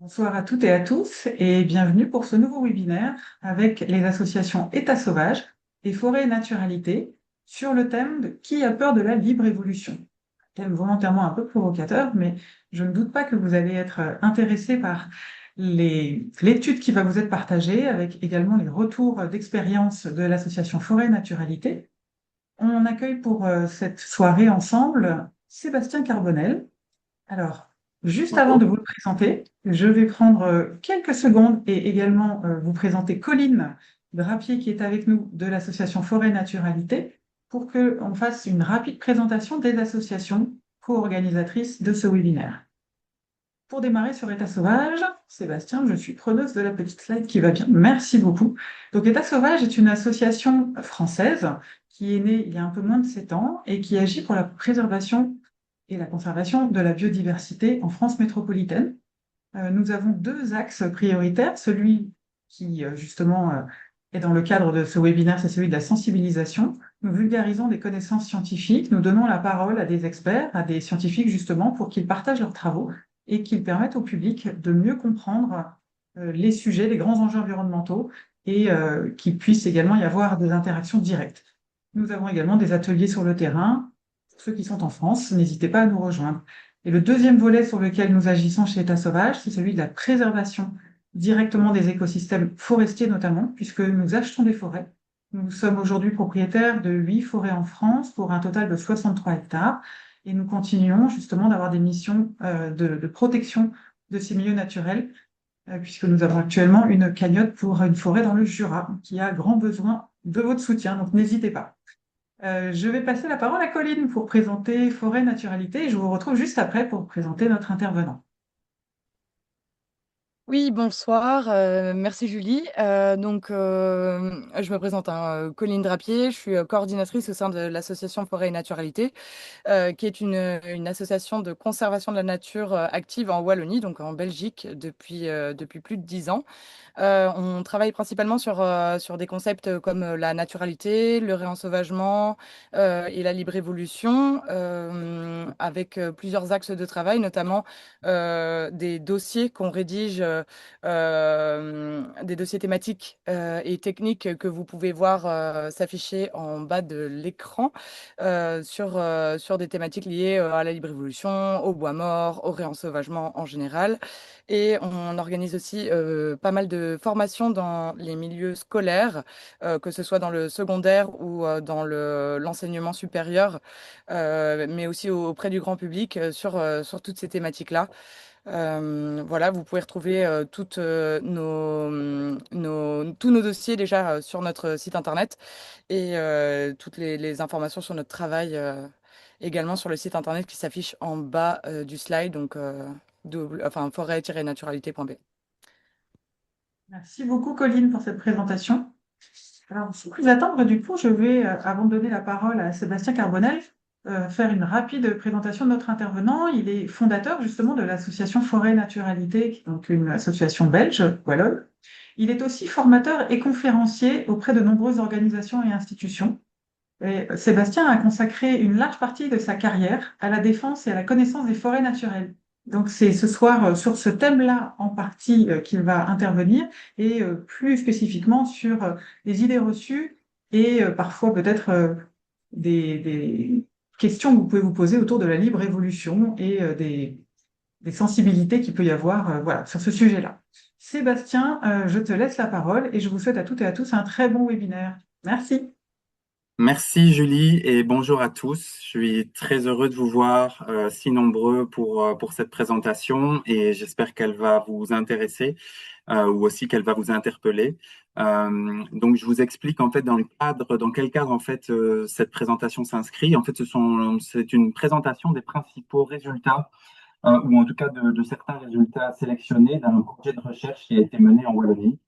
Bonsoir à toutes et à tous et bienvenue pour ce nouveau webinaire avec les associations État sauvage et Forêt et Naturalité sur le thème de Qui a peur de la libre évolution? Thème volontairement un peu provocateur, mais je ne doute pas que vous allez être intéressés par l'étude qui va vous être partagée avec également les retours d'expérience de l'association Forêt et Naturalité. On accueille pour cette soirée ensemble Sébastien Carbonel. Alors, juste avant Bonjour. de vous le présenter, je vais prendre quelques secondes et également vous présenter Colline Drapier qui est avec nous de l'association Forêt Naturalité pour qu'on fasse une rapide présentation des associations co-organisatrices de ce webinaire. Pour démarrer sur État sauvage, Sébastien, je suis preneuse de la petite slide qui va bien. Merci beaucoup. Donc, État sauvage est une association française qui est née il y a un peu moins de 7 ans et qui agit pour la préservation et la conservation de la biodiversité en France métropolitaine. Nous avons deux axes prioritaires. Celui qui, justement, est dans le cadre de ce webinaire, c'est celui de la sensibilisation. Nous vulgarisons des connaissances scientifiques, nous donnons la parole à des experts, à des scientifiques, justement, pour qu'ils partagent leurs travaux et qu'ils permettent au public de mieux comprendre les sujets, les grands enjeux environnementaux et qu'il puisse également y avoir des interactions directes. Nous avons également des ateliers sur le terrain. Pour ceux qui sont en France, n'hésitez pas à nous rejoindre. Et le deuxième volet sur lequel nous agissons chez État sauvage, c'est celui de la préservation directement des écosystèmes forestiers notamment, puisque nous achetons des forêts. Nous sommes aujourd'hui propriétaires de 8 forêts en France pour un total de 63 hectares et nous continuons justement d'avoir des missions de protection de ces milieux naturels, puisque nous avons actuellement une cagnotte pour une forêt dans le Jura qui a grand besoin de votre soutien, donc n'hésitez pas. Je vais passer la parole à Colline pour présenter Forêt Naturalité et je vous retrouve juste après pour présenter notre intervenant. Oui, bonsoir. Merci Julie. Je me présente, hein, Colline Drapier. Je suis coordinatrice au sein de l'association Forêt et Naturalité, qui est une association de conservation de la nature active en Wallonie, donc en Belgique, depuis plus de 10 ans. On travaille principalement sur des concepts comme la naturalité, le réensauvagement et la libre évolution, avec plusieurs axes de travail, notamment des dossiers qu'on rédige, des dossiers thématiques et techniques que vous pouvez voir s'afficher en bas de l'écran sur des thématiques liées à la libre évolution, au bois mort, au réensauvagement en général. Et on organise aussi pas mal de formations dans les milieux scolaires, que ce soit dans le secondaire ou dans l'enseignement supérieur, mais aussi auprès du grand public sur toutes ces thématiques-là. Voilà, vous pouvez retrouver tous nos dossiers déjà sur notre site internet et toutes les informations sur notre travail également sur le site internet qui s'affiche en bas du slide, donc forêt-naturalité.be. Merci beaucoup Colline pour cette présentation. Alors, sans plus attendre, du coup, je vais, avant de donner la parole à Sébastien Carbonel, faire une rapide présentation de notre intervenant. Il est fondateur justement de l'association Forêt Naturalité, qui est donc une association belge, wallonne. Il est aussi formateur et conférencier auprès de nombreuses organisations et institutions. Et Sébastien a consacré une large partie de sa carrière à la défense et à la connaissance des forêts naturelles. Donc c'est ce soir sur ce thème-là en partie qu'il va intervenir et plus spécifiquement sur les idées reçues et parfois peut-être des questions que vous pouvez vous poser autour de la libre évolution et des sensibilités qu'il peut y avoir voilà, sur ce sujet-là. Sébastien, je te laisse la parole et je vous souhaite à toutes et à tous un très bon webinaire. Merci. Merci Julie et bonjour à tous. Je suis très heureux de vous voir si nombreux pour cette présentation et j'espère qu'elle va vous intéresser ou aussi qu'elle va vous interpeller. Donc je vous explique en fait dans quel cadre en fait cette présentation s'inscrit. En fait, c'est une présentation des principaux résultats ou en tout cas de certains résultats sélectionnés d'un projet de recherche qui a été mené en Wallonie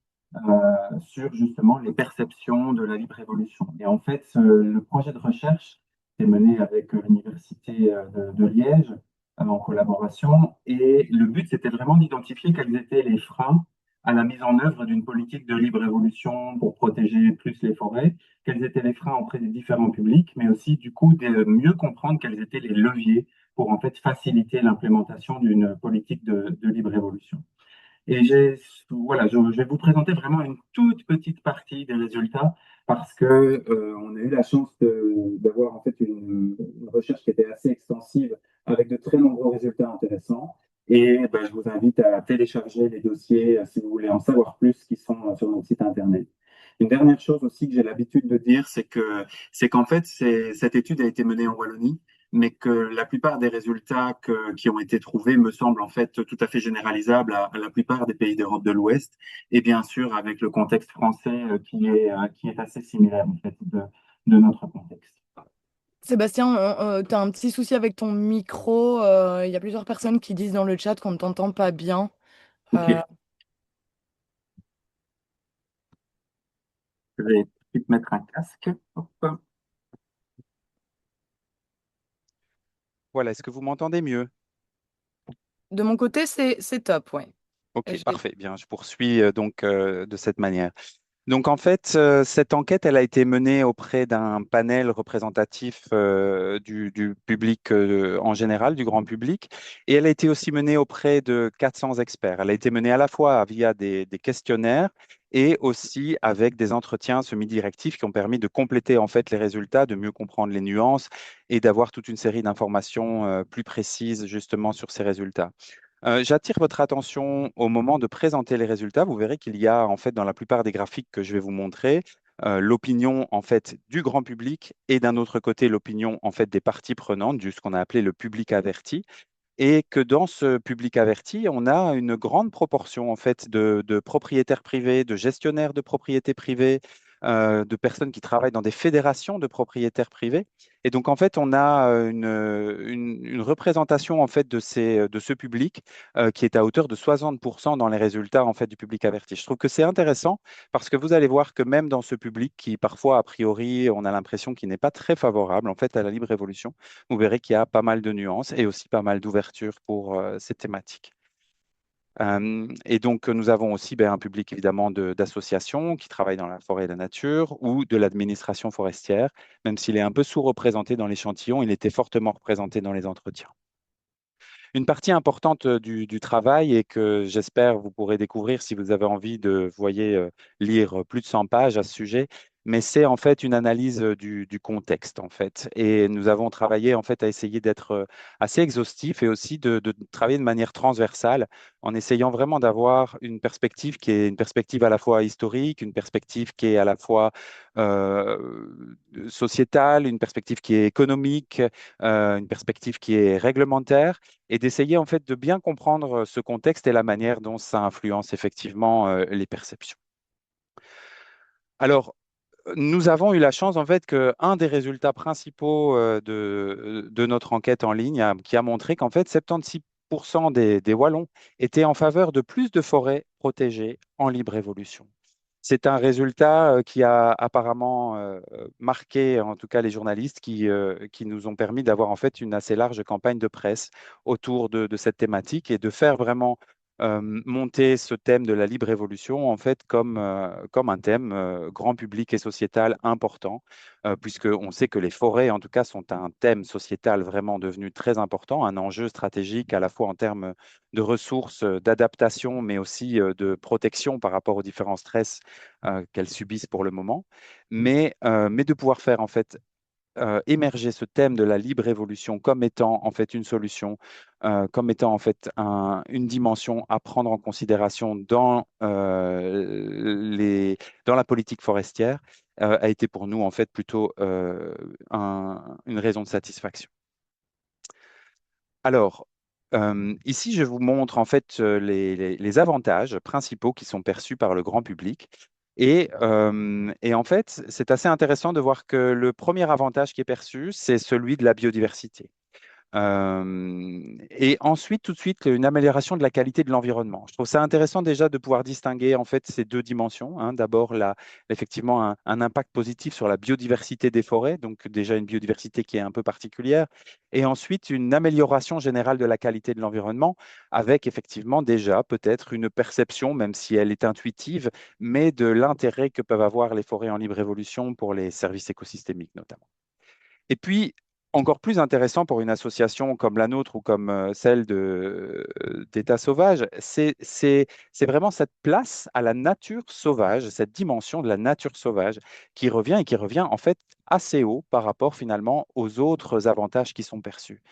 sur justement les perceptions de la libre évolution. Et en fait, le projet de recherche est mené avec l'Université de Liège en collaboration. Et le but, c'était vraiment d'identifier quels étaient les freins à la mise en œuvre d'une politique de libre évolution pour protéger plus les forêts, quels étaient les freins auprès des différents publics, mais aussi du coup de mieux comprendre quels étaient les leviers pour en fait faciliter l'implémentation d'une politique de libre évolution. Et voilà, je vais vous présenter vraiment une toute petite partie des résultats parce que on a eu la chance d'avoir en fait une recherche qui était assez extensive avec de très nombreux résultats intéressants. Et ben, je vous invite à télécharger les dossiers si vous voulez en savoir plus qui sont sur notre site internet. Une dernière chose aussi que j'ai l'habitude de dire, c'est qu'en fait, cette étude a été menée en Wallonie, mais que la plupart des résultats qui ont été trouvés me semblent en fait tout à fait généralisables à la plupart des pays d'Europe de l'Ouest, et bien sûr avec le contexte français qui est assez similaire en fait de notre contexte. Sébastien, tu as un petit souci avec ton micro. Il y a plusieurs personnes qui disent dans le chat qu'on ne t'entend pas bien. Ok, Euh, je vais tout de suite mettre un casque. Hop. Voilà, est-ce que vous m'entendez mieux? de mon côté, c'est top, ouais. Ok, J'ai- parfait. Bien, je poursuis donc de cette manière. Donc en fait, cette enquête, elle a été menée auprès d'un panel représentatif du public en général, du grand public, et elle a été aussi menée auprès de 400 experts. Elle a été menée à la fois via des questionnaires et aussi avec des entretiens semi-directifs qui ont permis de compléter en fait les résultats, de mieux comprendre les nuances et d'avoir toute une série d'informations plus précises justement sur ces résultats. J'attire votre attention au moment de présenter les résultats. Vous verrez qu'il y a en fait dans la plupart des graphiques que je vais vous montrer l'opinion en fait du grand public et d'un autre côté l'opinion en fait des parties prenantes, du ce qu'on a appelé le public averti. Et que dans ce public averti, on a une grande proportion en fait de propriétaires privés, de gestionnaires de propriétés privées, de personnes qui travaillent dans des fédérations de propriétaires privés. Et donc en fait, on a une représentation en fait de ce public qui est à hauteur de 60% dans les résultats en fait du public averti. Je trouve que c'est intéressant parce que vous allez voir que même dans ce public qui parfois a priori on a l'impression qu'il n'est pas très favorable en fait à la libre évolution, vous verrez qu'il y a pas mal de nuances et aussi pas mal d'ouverture pour ces thématiques. Et donc, nous avons aussi un public évidemment d'associations qui travaillent dans la forêt et la nature ou de l'administration forestière. Même s'il est un peu sous-représenté dans l'échantillon, il était fortement représenté dans les entretiens. Une partie importante du travail et que j'espère vous pourrez découvrir si vous avez envie de, vous voyez, lire plus de 100 pages à ce sujet, mais c'est en fait une analyse du contexte en fait. Et nous avons travaillé en fait à essayer d'être assez exhaustif et aussi de travailler de manière transversale en essayant vraiment d'avoir une perspective qui est une perspective à la fois historique, une perspective qui est à la fois sociétale, une perspective qui est économique, une perspective qui est réglementaire et d'essayer en fait de bien comprendre ce contexte et la manière dont ça influence effectivement les perceptions. Alors, nous avons eu la chance en fait qu'un des résultats principaux de notre enquête en ligne qui a montré qu'en fait 76% des Wallons étaient en faveur de plus de forêts protégées en libre évolution. C'est un résultat qui a apparemment marqué en tout cas les journalistes qui nous ont permis d'avoir en fait une assez large campagne de presse autour de cette thématique et de faire vraiment monter ce thème de la libre évolution en fait comme un thème grand public et sociétal important, puisqu'on sait que les forêts en tout cas sont un thème sociétal vraiment devenu très important, un enjeu stratégique à la fois en termes de ressources, d'adaptation, mais aussi de protection par rapport aux différents stress qu'elles subissent pour le moment, mais de pouvoir faire en fait émerger ce thème de la libre évolution comme étant en fait une solution, comme étant en fait une dimension à prendre en considération dans la politique forestière, a été pour nous en fait plutôt une raison de satisfaction. Alors, ici, je vous montre en fait les avantages principaux qui sont perçus par le grand public. Et en fait, c'est assez intéressant de voir que le premier avantage qui est perçu, c'est celui de la biodiversité. Et ensuite, tout de suite, une amélioration de la qualité de l'environnement. Je trouve ça intéressant déjà de pouvoir distinguer en fait ces deux dimensions, hein. D'abord, effectivement, un impact positif sur la biodiversité des forêts, donc déjà une biodiversité qui est un peu particulière, et ensuite une amélioration générale de la qualité de l'environnement, avec effectivement déjà peut-être une perception, même si elle est intuitive, mais de l'intérêt que peuvent avoir les forêts en libre évolution pour les services écosystémiques notamment. Et puis, encore plus intéressant pour une association comme la nôtre ou comme celle d'État sauvage, c'est vraiment cette place à la nature sauvage, cette dimension de la nature sauvage qui revient et qui revient en fait assez haut par rapport finalement aux autres avantages qui sont perçus.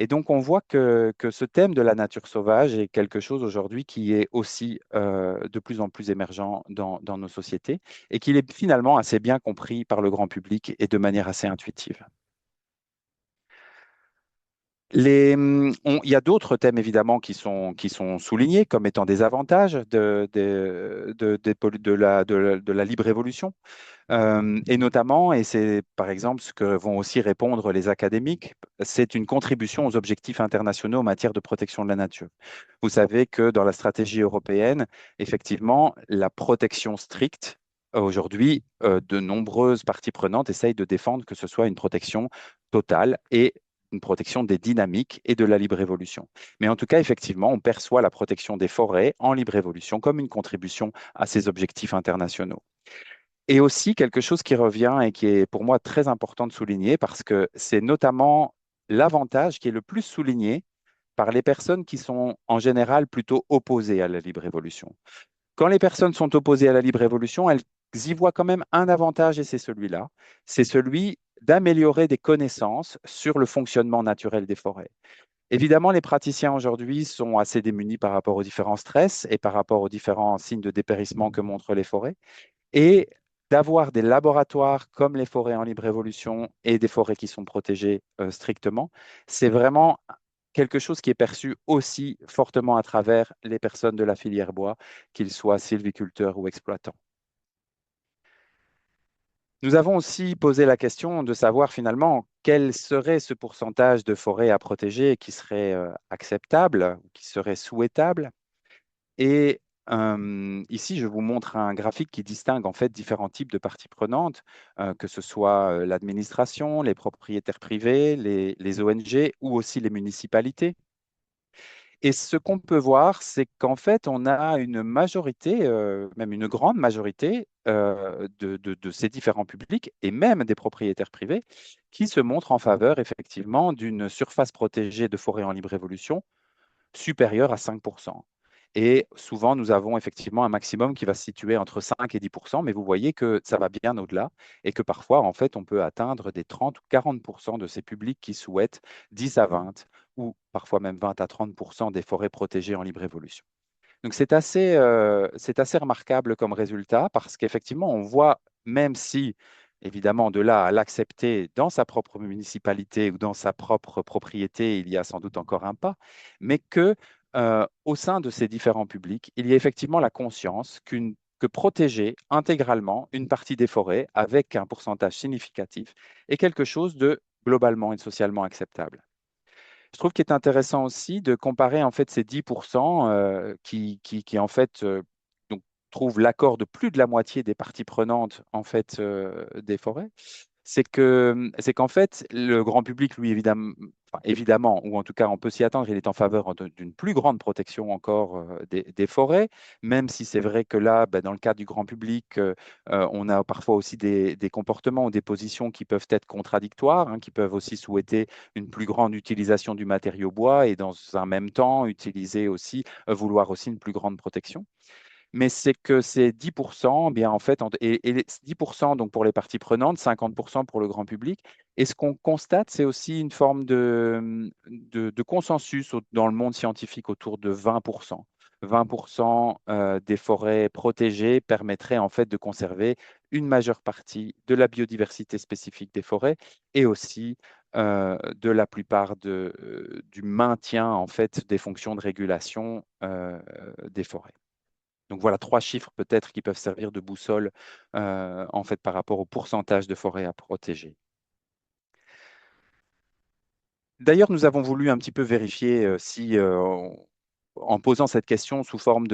Et donc, on voit que ce thème de la nature sauvage est quelque chose aujourd'hui qui est aussi de plus en plus émergent dans nos sociétés et qu'il est finalement assez bien compris par le grand public et de manière assez intuitive. Il y a d'autres thèmes évidemment qui sont soulignés comme étant des avantages de la libre évolution. Et notamment, et c'est par exemple ce que vont aussi répondre les académiques, c'est une contribution aux objectifs internationaux en matière de protection de la nature. Vous savez que dans la stratégie européenne, effectivement, la protection stricte, aujourd'hui, de nombreuses parties prenantes essayent de défendre que ce soit une protection totale et une protection des dynamiques et de la libre évolution. Mais en tout cas, effectivement, on perçoit la protection des forêts en libre évolution comme une contribution à ces objectifs internationaux. Et aussi quelque chose qui revient et qui est pour moi très important de souligner parce que c'est notamment l'avantage qui est le plus souligné par les personnes qui sont en général plutôt opposées à la libre évolution. Quand les personnes sont opposées à la libre évolution, elles y voient quand même un avantage et c'est celui-là. C'est celui d'améliorer des connaissances sur le fonctionnement naturel des forêts. Évidemment, les praticiens aujourd'hui sont assez démunis par rapport aux différents stress et par rapport aux différents signes de dépérissement que montrent les forêts. Et d'avoir des laboratoires comme les forêts en libre évolution et des forêts qui sont protégées strictement, c'est vraiment quelque chose qui est perçu aussi fortement à travers les personnes de la filière bois, qu'ils soient sylviculteurs ou exploitants. Nous avons aussi posé la question de savoir finalement quel serait ce pourcentage de forêts à protéger qui serait acceptable, qui serait souhaitable. Et ici, je vous montre un graphique qui distingue en fait différents types de parties prenantes, que ce soit l'administration, les propriétaires privés, les ONG ou aussi les municipalités. Et ce qu'on peut voir, c'est qu'en fait, on a une majorité, même une grande majorité de ces différents publics et même des propriétaires privés qui se montrent en faveur effectivement d'une surface protégée de forêt en libre évolution supérieure à 5%. Et souvent, nous avons effectivement un maximum qui va se situer entre 5 et 10%, mais vous voyez que ça va bien au-delà et que parfois, en fait, on peut atteindre des 30 ou 40% de ces publics qui souhaitent 10 à 20 ou parfois même 20 à 30% des forêts protégées en libre évolution. Donc, c'est assez remarquable comme résultat parce qu'effectivement, on voit, même si, évidemment, de là à l'accepter dans sa propre municipalité ou dans sa propre propriété, il y a sans doute encore un pas, mais que au sein de ces différents publics, il y a effectivement la conscience que protéger intégralement une partie des forêts avec un pourcentage significatif est quelque chose de globalement et socialement acceptable. Je trouve qu'il est intéressant aussi de comparer en fait ces 10% qui en fait donc, trouvent l'accord de plus de la moitié des parties prenantes en fait des forêts. C'est qu'en fait le grand public, lui évidemment, enfin, évidemment, ou en tout cas on peut s'y attendre, il est en faveur d'une plus grande protection encore des forêts, même si c'est vrai que là, ben, dans le cadre du grand public, on a parfois aussi des comportements ou des positions qui peuvent être contradictoires, hein, qui peuvent aussi souhaiter une plus grande utilisation du matériau bois et dans un même temps utiliser aussi, vouloir aussi une plus grande protection. Mais c'est que ces 10%, bien en fait, et les 10% donc pour les parties prenantes, 50% pour le grand public. Et ce qu'on constate, c'est aussi une forme de consensus dans le monde scientifique autour de 20%. 20% des forêts protégées permettraient en fait de conserver une majeure partie de la biodiversité spécifique des forêts et aussi de la plupart du maintien en fait des fonctions de régulation des forêts. Donc voilà trois chiffres peut-être qui peuvent servir de boussole en fait par rapport au pourcentage de forêts à protéger. D'ailleurs, nous avons voulu un petit peu vérifier si, en posant cette question sous forme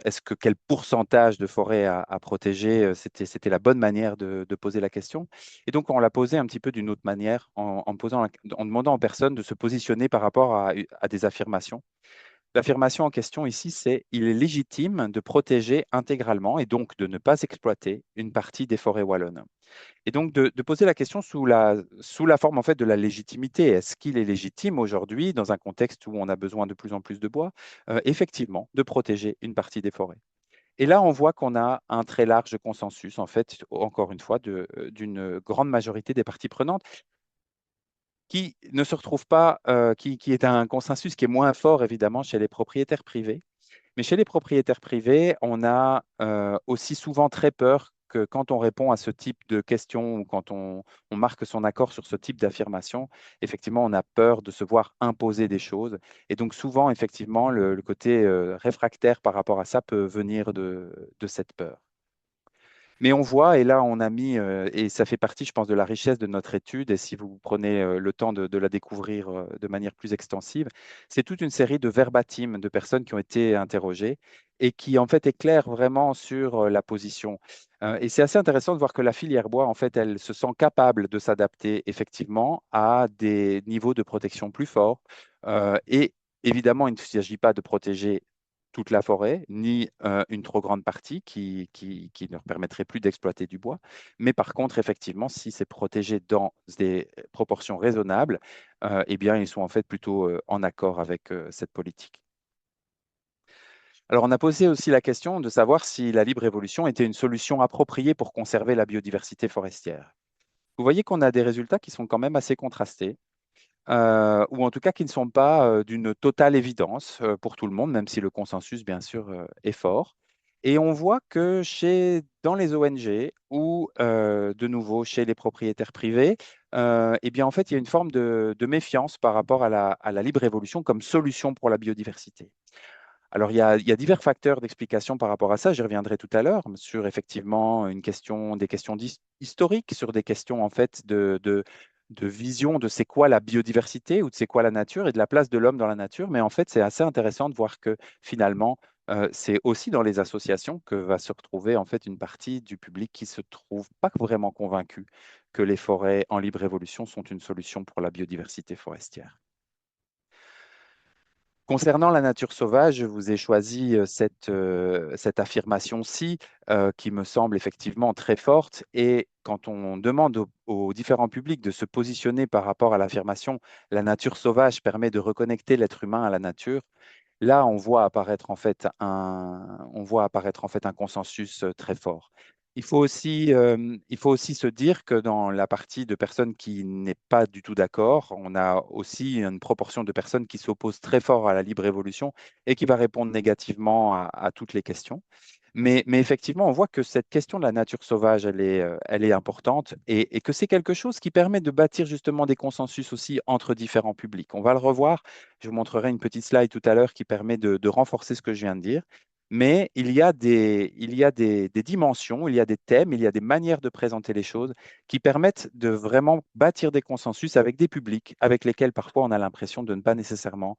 est-ce que quel pourcentage de forêts à protéger, c'était la bonne manière de poser la question. Et donc, on l'a posé un petit peu d'une autre manière en demandant aux personnes de se positionner par rapport à des affirmations. L'affirmation en question ici, c'est il est légitime de protéger intégralement et donc de ne pas exploiter une partie des forêts wallonnes. Et donc de poser la question sous la forme en fait de la légitimité. Est-ce qu'il est légitime aujourd'hui, dans un contexte où on a besoin de plus en plus de bois, effectivement, de protéger une partie des forêts? Et là, on voit qu'on a un très large consensus, en fait, encore une fois, d'une grande majorité des parties prenantes qui ne se retrouve pas, qui est un consensus qui est moins fort, évidemment, chez les propriétaires privés. Mais chez les propriétaires privés, on a aussi souvent très peur que quand on répond à ce type de questions ou quand on marque son accord sur ce type d'affirmation, effectivement, on a peur de se voir imposer des choses. Et donc souvent, effectivement, le côté réfractaire par rapport à ça peut venir de cette peur. Mais on voit, et là on a mis, et ça fait partie, je pense, de la richesse de notre étude, et si vous prenez le temps de la découvrir de manière plus extensive, c'est toute une série de verbatim de personnes qui ont été interrogées et qui en fait éclairent vraiment sur la position. Et c'est assez intéressant de voir que la filière bois, en fait, elle se sent capable de s'adapter effectivement à des niveaux de protection plus forts. Et évidemment, il ne s'agit pas de protéger toute la forêt, ni une trop grande partie qui ne leur permettrait plus d'exploiter du bois. Mais par contre, effectivement, si c'est protégé dans des proportions raisonnables, eh bien, ils sont en fait plutôt en accord avec cette politique. Alors, on a posé aussi la question de savoir si la libre évolution était une solution appropriée pour conserver la biodiversité forestière. Vous voyez qu'on a des résultats qui sont quand même assez contrastés. Ou en tout cas qui ne sont pas d'une totale évidence pour tout le monde, même si le consensus, bien sûr, est fort. Et on voit que dans les ONG ou de nouveau chez les propriétaires privés, eh bien, en fait, il y a une forme de méfiance par rapport à la libre évolution comme solution pour la biodiversité. Alors, il y a divers facteurs d'explication par rapport à ça. J'y reviendrai tout à l'heure sur effectivement des questions historiques, sur des questions en fait de vision de c'est quoi la biodiversité ou de c'est quoi la nature et de la place de l'homme dans la nature. Mais en fait, c'est assez intéressant de voir que finalement, c'est aussi dans les associations que va se retrouver en fait une partie du public qui se trouve pas vraiment convaincu que les forêts en libre évolution sont une solution pour la biodiversité forestière. Concernant la nature sauvage, je vous ai choisi cette affirmation-ci qui me semble effectivement très forte. Et quand on demande aux différents publics de se positionner par rapport à l'affirmation «la nature sauvage permet de reconnecter l'être humain à la nature», là, on voit apparaître en fait un consensus très fort. Il faut aussi se dire que dans la partie de personnes qui n'est pas du tout d'accord, on a aussi une proportion de personnes qui s'opposent très fort à la libre évolution et qui va répondre négativement à toutes les questions. Mais effectivement, on voit que cette question de la nature sauvage, elle est importante et que c'est quelque chose qui permet de bâtir justement des consensus aussi entre différents publics. On va le revoir. Je vous montrerai une petite slide tout à l'heure qui permet de renforcer ce que je viens de dire. Mais il y a des dimensions, il y a des thèmes, il y a des manières de présenter les choses qui permettent de vraiment bâtir des consensus avec des publics avec lesquels parfois on a l'impression de ne pas nécessairement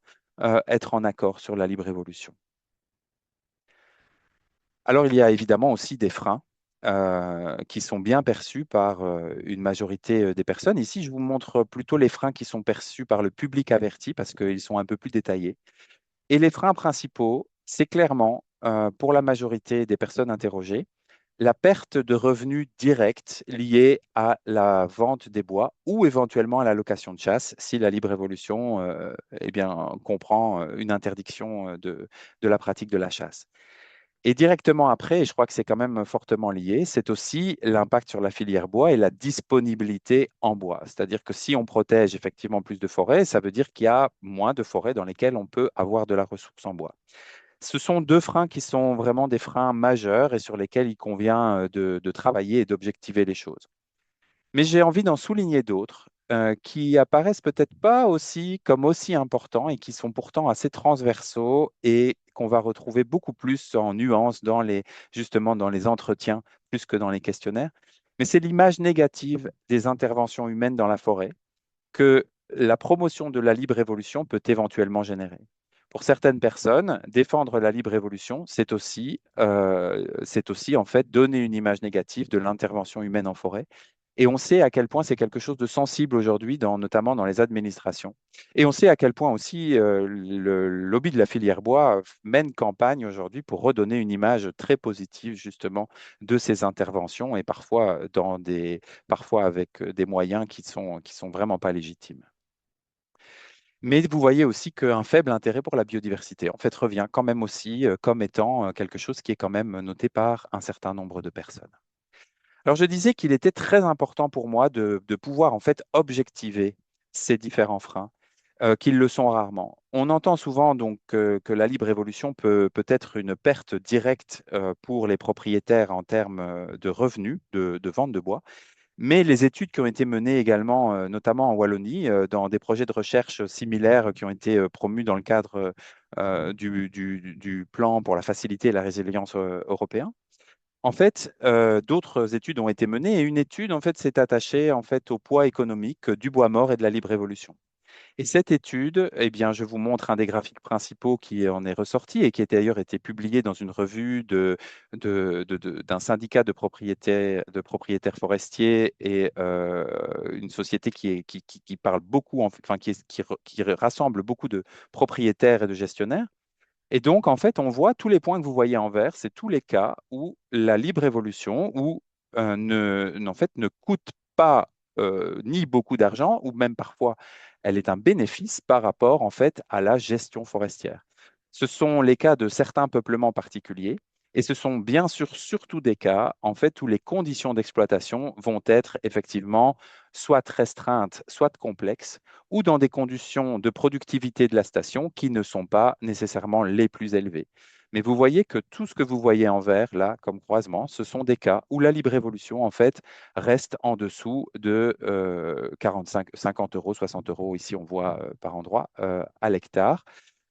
être en accord sur la libre évolution. Alors, il y a évidemment aussi des freins qui sont bien perçus par une majorité des personnes. Ici, je vous montre plutôt les freins qui sont perçus par le public averti parce qu'ils sont un peu plus détaillés. Et les freins principaux, c'est clairement, pour la majorité des personnes interrogées, la perte de revenus directs liés à la vente des bois ou éventuellement à la location de chasse, si la libre évolution eh bien, comprend une interdiction de la pratique de la chasse. Et directement après, et je crois que c'est quand même fortement lié, c'est aussi l'impact sur la filière bois et la disponibilité en bois. C'est-à-dire que si on protège effectivement plus de forêts, ça veut dire qu'il y a moins de forêts dans lesquelles on peut avoir de la ressource en bois. Ce sont deux freins qui sont vraiment des freins majeurs et sur lesquels il convient de travailler et d'objectiver les choses. Mais j'ai envie d'en souligner d'autres qui apparaissent peut-être pas aussi comme aussi importants et qui sont pourtant assez transversaux et qu'on va retrouver beaucoup plus en nuances justement dans les entretiens plus que dans les questionnaires. Mais c'est l'image négative des interventions humaines dans la forêt que la promotion de la libre évolution peut éventuellement générer. Pour certaines personnes, défendre la libre évolution, c'est aussi en fait donner une image négative de l'intervention humaine en forêt Et on sait à quel point c'est quelque chose de sensible aujourd'hui, notamment dans les administrations. Et on sait à quel point aussi le lobby de la filière bois mène campagne aujourd'hui pour redonner une image très positive justement de ces interventions et parfois avec des moyens qui sont vraiment pas légitimes. Mais vous voyez aussi qu'un faible intérêt pour la biodiversité, en fait, revient quand même aussi comme étant quelque chose qui est quand même noté par un certain nombre de personnes. Alors, je disais qu'il était très important pour moi de pouvoir en fait objectiver ces différents freins, qu'ils le sont rarement. On entend souvent donc que la libre évolution peut être une perte directe pour les propriétaires en termes de revenus de vente de bois. Mais les études qui ont été menées également, notamment en Wallonie, dans des projets de recherche similaires qui ont été promus dans le cadre du plan pour la facilité et la résilience européen, en fait, d'autres études ont été menées et une étude en fait s'est attachée en fait au poids économique du bois mort et de la libre évolution. Et cette étude, eh bien, je vous montre un des graphiques principaux qui en est ressorti et qui a d'ailleurs été publié dans une revue d'un syndicat de propriétaires forestiers et une société qui parle beaucoup, enfin, qui rassemble beaucoup de propriétaires et de gestionnaires. Et donc, en fait, on voit tous les points que vous voyez en vert, c'est tous les cas où la libre évolution en fait, ne coûte pas ni beaucoup d'argent, ou même parfois, elle est un bénéfice par rapport, en fait, à la gestion forestière. Ce sont les cas de certains peuplements particuliers, et ce sont bien sûr surtout des cas, en fait, où les conditions d'exploitation vont être effectivement soit restreintes, soit complexes, ou dans des conditions de productivité de la station qui ne sont pas nécessairement les plus élevées. Mais vous voyez que tout ce que vous voyez en vert, là, comme croisement, ce sont des cas où la libre évolution, en fait, reste en dessous de 45, 50 euros, 60 euros, ici on voit par endroit, à l'hectare.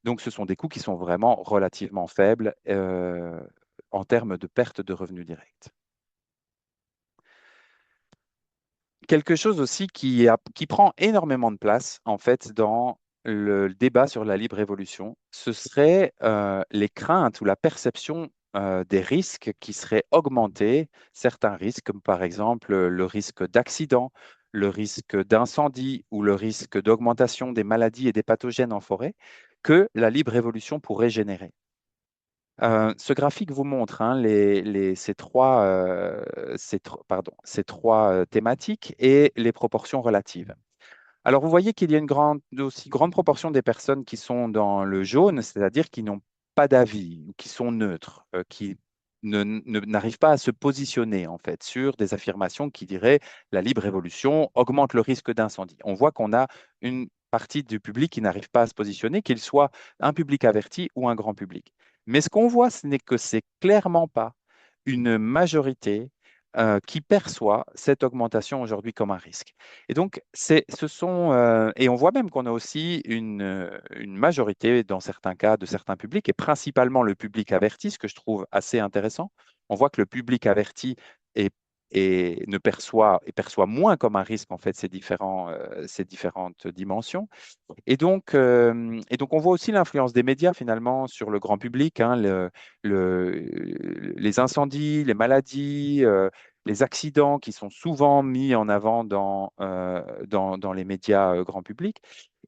Donc, ce sont des coûts qui sont vraiment relativement faibles en termes de perte de revenus directs. Quelque chose aussi qui prend énormément de place en fait dans le débat sur la libre évolution, ce serait les craintes ou la perception des risques qui seraient augmentés, certains risques comme par exemple le risque d'accident, le risque d'incendie ou le risque d'augmentation des maladies et des pathogènes en forêt que la libre évolution pourrait générer. Ce graphique vous montre hein, ces trois thématiques et les proportions relatives. Alors, vous voyez qu'il y a une aussi grande proportion des personnes qui sont dans le jaune, c'est-à-dire qui n'ont pas d'avis ou qui sont neutres, qui n'arrivent pas à se positionner en fait sur des affirmations qui diraient la libre évolution augmente le risque d'incendie. On voit qu'on a une partie du public qui n'arrive pas à se positionner, qu'il soit un public averti ou un grand public. Mais ce qu'on voit, ce n'est que c'est clairement pas une majorité qui perçoit cette augmentation aujourd'hui comme un risque. Et donc, et on voit même qu'on a aussi une majorité, dans certains cas, de certains publics, et principalement le public averti, ce que je trouve assez intéressant. On voit que le public averti est, perçoit moins comme un risque, en fait, ces différentes dimensions. Et donc, on voit aussi l'influence des médias finalement sur le grand public, hein, les incendies, les maladies, les accidents qui sont souvent mis en avant dans les médias grand public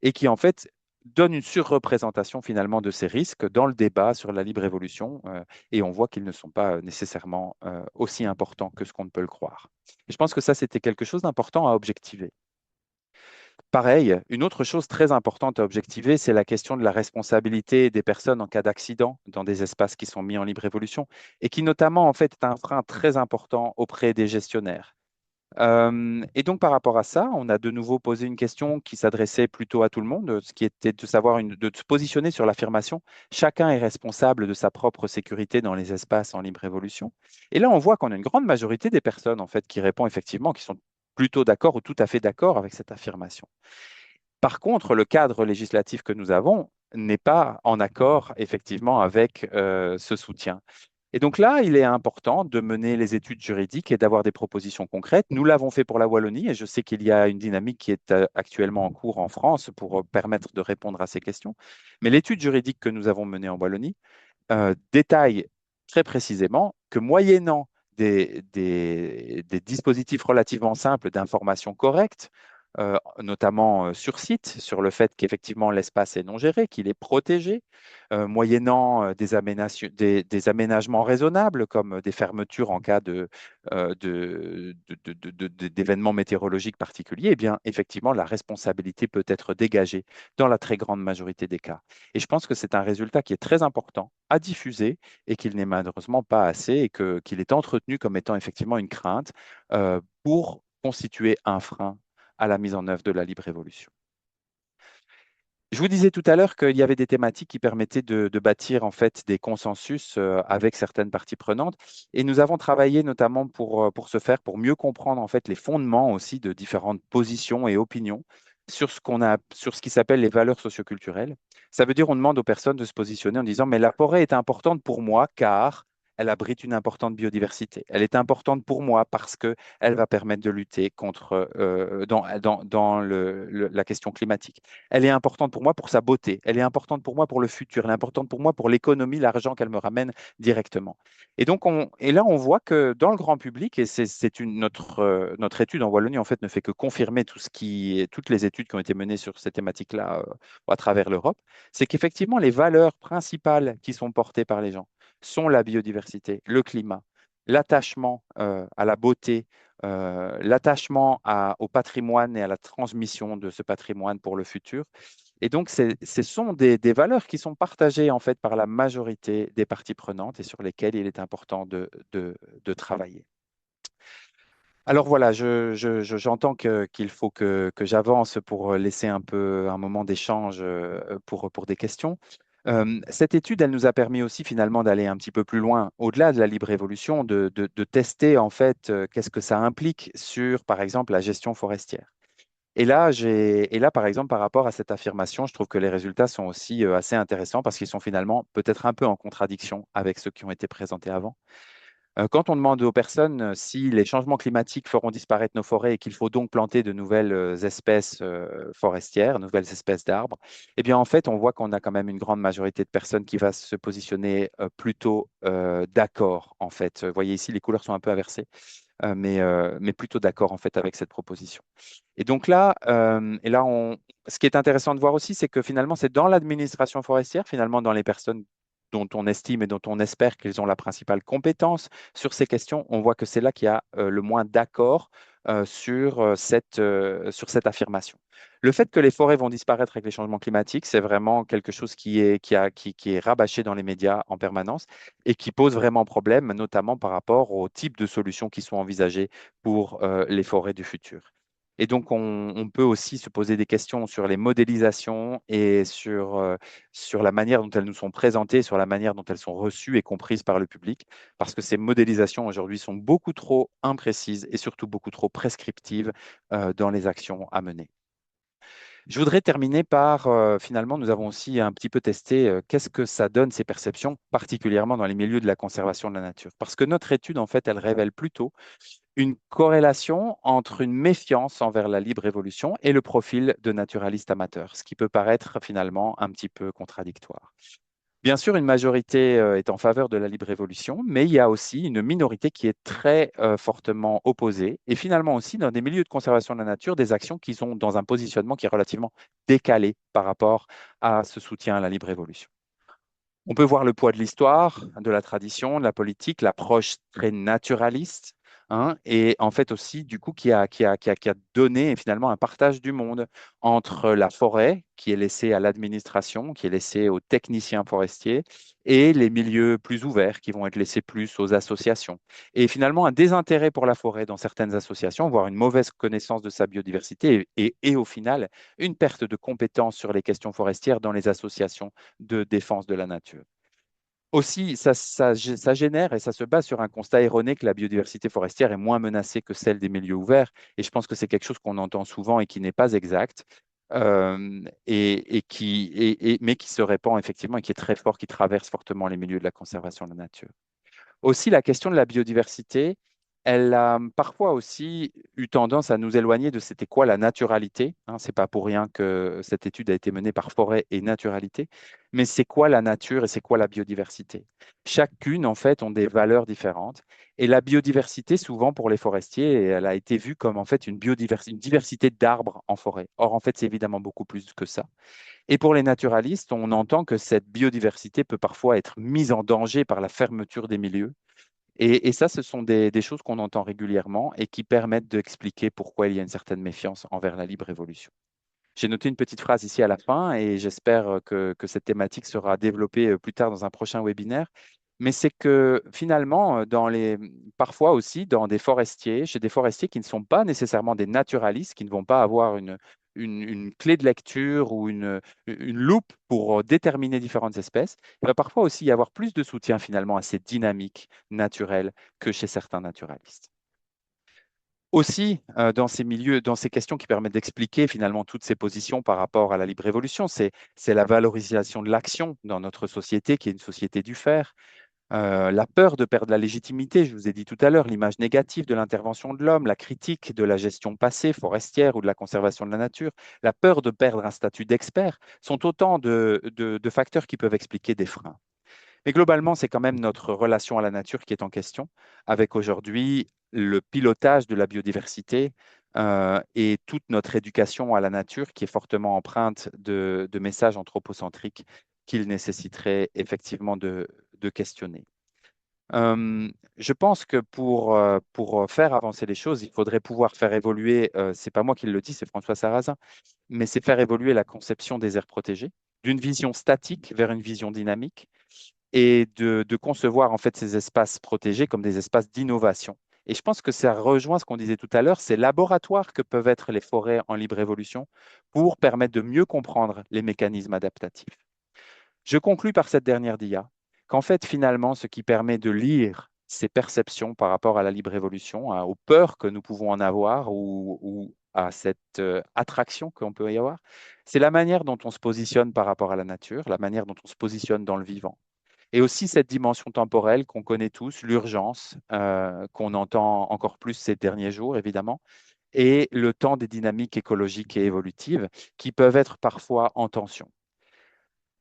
et qui en fait donnent une surreprésentation finalement de ces risques dans le débat sur la libre évolution et on voit qu'ils ne sont pas nécessairement aussi importants que ce qu'on ne peut le croire. Et je pense que ça, c'était quelque chose d'important à objectiver. Pareil, une autre chose très importante à objectiver, c'est la question de la responsabilité des personnes en cas d'accident dans des espaces qui sont mis en libre évolution et qui notamment en fait est un frein très important auprès des gestionnaires. Et donc par rapport à ça, on a de nouveau posé une question qui s'adressait plutôt à tout le monde, ce qui était de savoir de se positionner sur l'affirmation chacun est responsable de sa propre sécurité dans les espaces en libre évolution. Et là, on voit qu'on a une grande majorité des personnes en fait qui répondent effectivement, qui sont plutôt d'accord ou tout à fait d'accord avec cette affirmation. Par contre, le cadre législatif que nous avons n'est pas en accord effectivement avec ce soutien. Et donc là, il est important de mener les études juridiques et d'avoir des propositions concrètes. Nous l'avons fait pour la Wallonie et je sais qu'il y a une dynamique qui est actuellement en cours en France pour permettre de répondre à ces questions. Mais l'étude juridique que nous avons menée en Wallonie détaille très précisément que moyennant des dispositifs relativement simples d'information correcte, notamment sur site, sur le fait qu'effectivement l'espace est non géré, qu'il est protégé, moyennant des aménagements raisonnables comme des fermetures en cas d'événements météorologiques particuliers. Eh bien, effectivement, la responsabilité peut être dégagée dans la très grande majorité des cas. Et je pense que c'est un résultat qui est très important à diffuser et qu'il n'est malheureusement pas assez et qu'il est entretenu comme étant effectivement une crainte pour constituer un frein à la mise en œuvre de la libre évolution. Je vous disais tout à l'heure qu'il y avait des thématiques qui permettaient de bâtir en fait des consensus avec certaines parties prenantes, et nous avons travaillé notamment pour ce faire, pour mieux comprendre en fait les fondements aussi de différentes positions et opinions sur ce qui s'appelle les valeurs socioculturelles. Ça veut dire on demande aux personnes de se positionner en disant mais la forêt est importante pour moi car elle abrite une importante biodiversité. Elle est importante pour moi parce qu'elle va permettre de lutter contre dans la question climatique. Elle est importante pour moi pour sa beauté. Elle est importante pour moi pour le futur. Elle est importante pour moi pour l'économie, l'argent qu'elle me ramène directement. Et donc, là, on voit que dans le grand public, et notre étude en Wallonie, en fait, ne fait que confirmer toutes les études qui ont été menées sur ces thématiques-là à travers l'Europe, c'est qu'effectivement, les valeurs principales qui sont portées par les gens sont la biodiversité, le climat, l'attachement à la beauté, l'attachement au patrimoine et à la transmission de ce patrimoine pour le futur. Et donc, ce sont des valeurs qui sont partagées en fait par la majorité des parties prenantes et sur lesquelles il est important de travailler. Alors voilà, j'entends qu'il faut que j'avance pour laisser un peu un moment d'échange pour des questions. Cette étude, elle nous a permis aussi finalement d'aller un petit peu plus loin, au-delà de la libre évolution, de tester en fait qu'est-ce que ça implique sur, par exemple, la gestion forestière. Et là, par exemple, par rapport à cette affirmation, je trouve que les résultats sont aussi assez intéressants parce qu'ils sont finalement peut-être un peu en contradiction avec ceux qui ont été présentés avant. Quand on demande aux personnes si les changements climatiques feront disparaître nos forêts et qu'il faut donc planter de nouvelles espèces forestières, nouvelles espèces d'arbres, eh bien, en fait, on voit qu'on a quand même une grande majorité de personnes qui va se positionner plutôt d'accord, en fait. Vous voyez ici, les couleurs sont un peu inversées, mais plutôt d'accord, en fait, avec cette proposition. Et donc là, ce qui est intéressant de voir aussi, c'est que finalement, c'est dans l'administration forestière, finalement, dans les personnes dont on estime et dont on espère qu'ils ont la principale compétence sur ces questions, on voit que c'est là qu'il y a le moins d'accord sur cette affirmation. Le fait que les forêts vont disparaître avec les changements climatiques, c'est vraiment quelque chose qui est rabâché dans les médias en permanence et qui pose vraiment problème, notamment par rapport au type de solutions qui sont envisagées pour les forêts du futur. Et donc, on peut aussi se poser des questions sur les modélisations et sur la manière dont elles nous sont présentées, sur la manière dont elles sont reçues et comprises par le public, parce que ces modélisations aujourd'hui sont beaucoup trop imprécises et surtout beaucoup trop prescriptives dans les actions à mener. Je voudrais terminer par, finalement, nous avons aussi un petit peu testé qu'est-ce que ça donne, ces perceptions, particulièrement dans les milieux de la conservation de la nature. Parce que notre étude, en fait, elle révèle plutôt une corrélation entre une méfiance envers la libre évolution et le profil de naturaliste amateur, ce qui peut paraître finalement un petit peu contradictoire. Bien sûr, une majorité est en faveur de la libre évolution, mais il y a aussi une minorité qui est très fortement opposée. Et finalement aussi, dans des milieux de conservation de la nature, des actions qui sont dans un positionnement qui est relativement décalé par rapport à ce soutien à la libre évolution. On peut voir le poids de l'histoire, de la tradition, de la politique, l'approche très naturaliste, hein, et en fait aussi, du coup, qui a donné finalement un partage du monde entre la forêt, qui est laissée à l'administration, qui est laissée aux techniciens forestiers, et les milieux plus ouverts, qui vont être laissés plus aux associations. Et finalement, un désintérêt pour la forêt dans certaines associations, voire une mauvaise connaissance de sa biodiversité, et au final, une perte de compétences sur les questions forestières dans les associations de défense de la nature. Aussi, ça génère et ça se base sur un constat erroné que la biodiversité forestière est moins menacée que celle des milieux ouverts. Et je pense que c'est quelque chose qu'on entend souvent et qui n'est pas exact, mais qui se répand effectivement et qui est très fort, qui traverse fortement les milieux de la conservation de la nature. Aussi, la question de la biodiversité, elle a parfois aussi eu tendance à nous éloigner de c'était quoi la naturalité. Hein, c'est pas pour rien que cette étude a été menée par Forêt et Naturalité, mais c'est quoi la nature et c'est quoi la biodiversité. Chacune, en fait, ont des valeurs différentes. Et la biodiversité, souvent pour les forestiers, elle a été vue comme en fait une diversité d'arbres en forêt. Or, en fait, c'est évidemment beaucoup plus que ça. Et pour les naturalistes, on entend que cette biodiversité peut parfois être mise en danger par la fermeture des milieux. Et ça, ce sont des choses qu'on entend régulièrement et qui permettent d'expliquer pourquoi il y a une certaine méfiance envers la libre évolution. J'ai noté une petite phrase ici à la fin et j'espère que cette thématique sera développée plus tard dans un prochain webinaire. Mais c'est que finalement, parfois aussi dans des forestiers, chez des forestiers qui ne sont pas nécessairement des naturalistes, qui ne vont pas avoir une clé de lecture ou une loupe pour déterminer différentes espèces, il va parfois aussi y avoir plus de soutien finalement à ces dynamiques naturelles que chez certains naturalistes. Aussi, dans ces milieux, dans ces questions qui permettent d'expliquer finalement toutes ces positions par rapport à la libre évolution, c'est la valorisation de l'action dans notre société, qui est une société du faire. La peur de perdre la légitimité, je vous ai dit tout à l'heure, l'image négative de l'intervention de l'homme, la critique de la gestion passée forestière ou de la conservation de la nature, la peur de perdre un statut d'expert, sont autant de facteurs qui peuvent expliquer des freins. Mais globalement, c'est quand même notre relation à la nature qui est en question, avec aujourd'hui le pilotage de la biodiversité et toute notre éducation à la nature qui est fortement empreinte de messages anthropocentriques qu'il nécessiterait effectivement de questionner. Je pense que pour faire avancer les choses, il faudrait pouvoir faire évoluer, c'est pas moi qui le dis, c'est François Sarrazin, mais c'est faire évoluer la conception des aires protégées d'une vision statique vers une vision dynamique et de concevoir en fait ces espaces protégés comme des espaces d'innovation. Et je pense que ça rejoint ce qu'on disait tout à l'heure, ces laboratoires que peuvent être les forêts en libre évolution pour permettre de mieux comprendre les mécanismes adaptatifs. Je conclus par cette dernière dia, qu'en fait finalement ce qui permet de lire ces perceptions par rapport à la libre évolution, hein, aux peurs que nous pouvons en avoir ou à cette attraction qu'on peut y avoir, c'est la manière dont on se positionne par rapport à la nature, la manière dont on se positionne dans le vivant. Et aussi cette dimension temporelle qu'on connaît tous, l'urgence, qu'on entend encore plus ces derniers jours, évidemment, et le temps des dynamiques écologiques et évolutives qui peuvent être parfois en tension.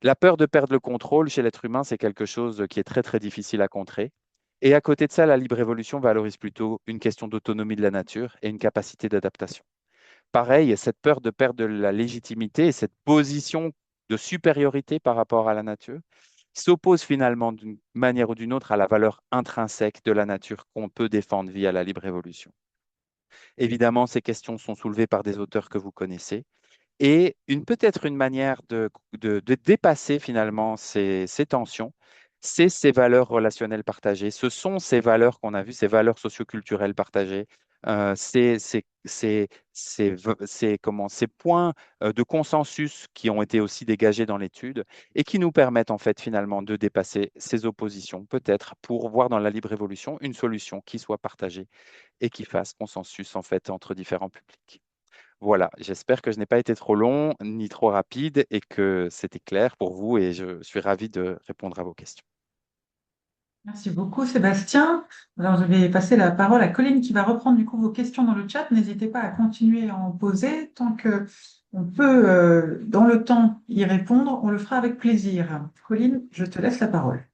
La peur de perdre le contrôle chez l'être humain, c'est quelque chose qui est très, très difficile à contrer. Et à côté de ça, la libre évolution valorise plutôt une question d'autonomie de la nature et une capacité d'adaptation. Pareil, cette peur de perdre de la légitimité et cette position de supériorité par rapport à la nature s'oppose finalement d'une manière ou d'une autre à la valeur intrinsèque de la nature qu'on peut défendre via la libre évolution. Évidemment, ces questions sont soulevées par des auteurs que vous connaissez et peut-être une manière de dépasser finalement ces tensions, c'est ces valeurs relationnelles partagées. Ce sont ces valeurs qu'on a vues, ces valeurs socioculturelles partagées, ces points de consensus qui ont été aussi dégagés dans l'étude et qui nous permettent en fait finalement de dépasser ces oppositions, peut-être pour voir dans la libre évolution une solution qui soit partagée et qui fasse consensus en fait entre différents publics. Voilà, j'espère que je n'ai pas été trop long ni trop rapide et que c'était clair pour vous et je suis ravi de répondre à vos questions. Merci beaucoup, Sébastien. Alors, je vais passer la parole à Colline qui va reprendre du coup vos questions dans le chat. N'hésitez pas à continuer à en poser tant que on peut, dans le temps, y répondre. On le fera avec plaisir. Colline, je te laisse la parole.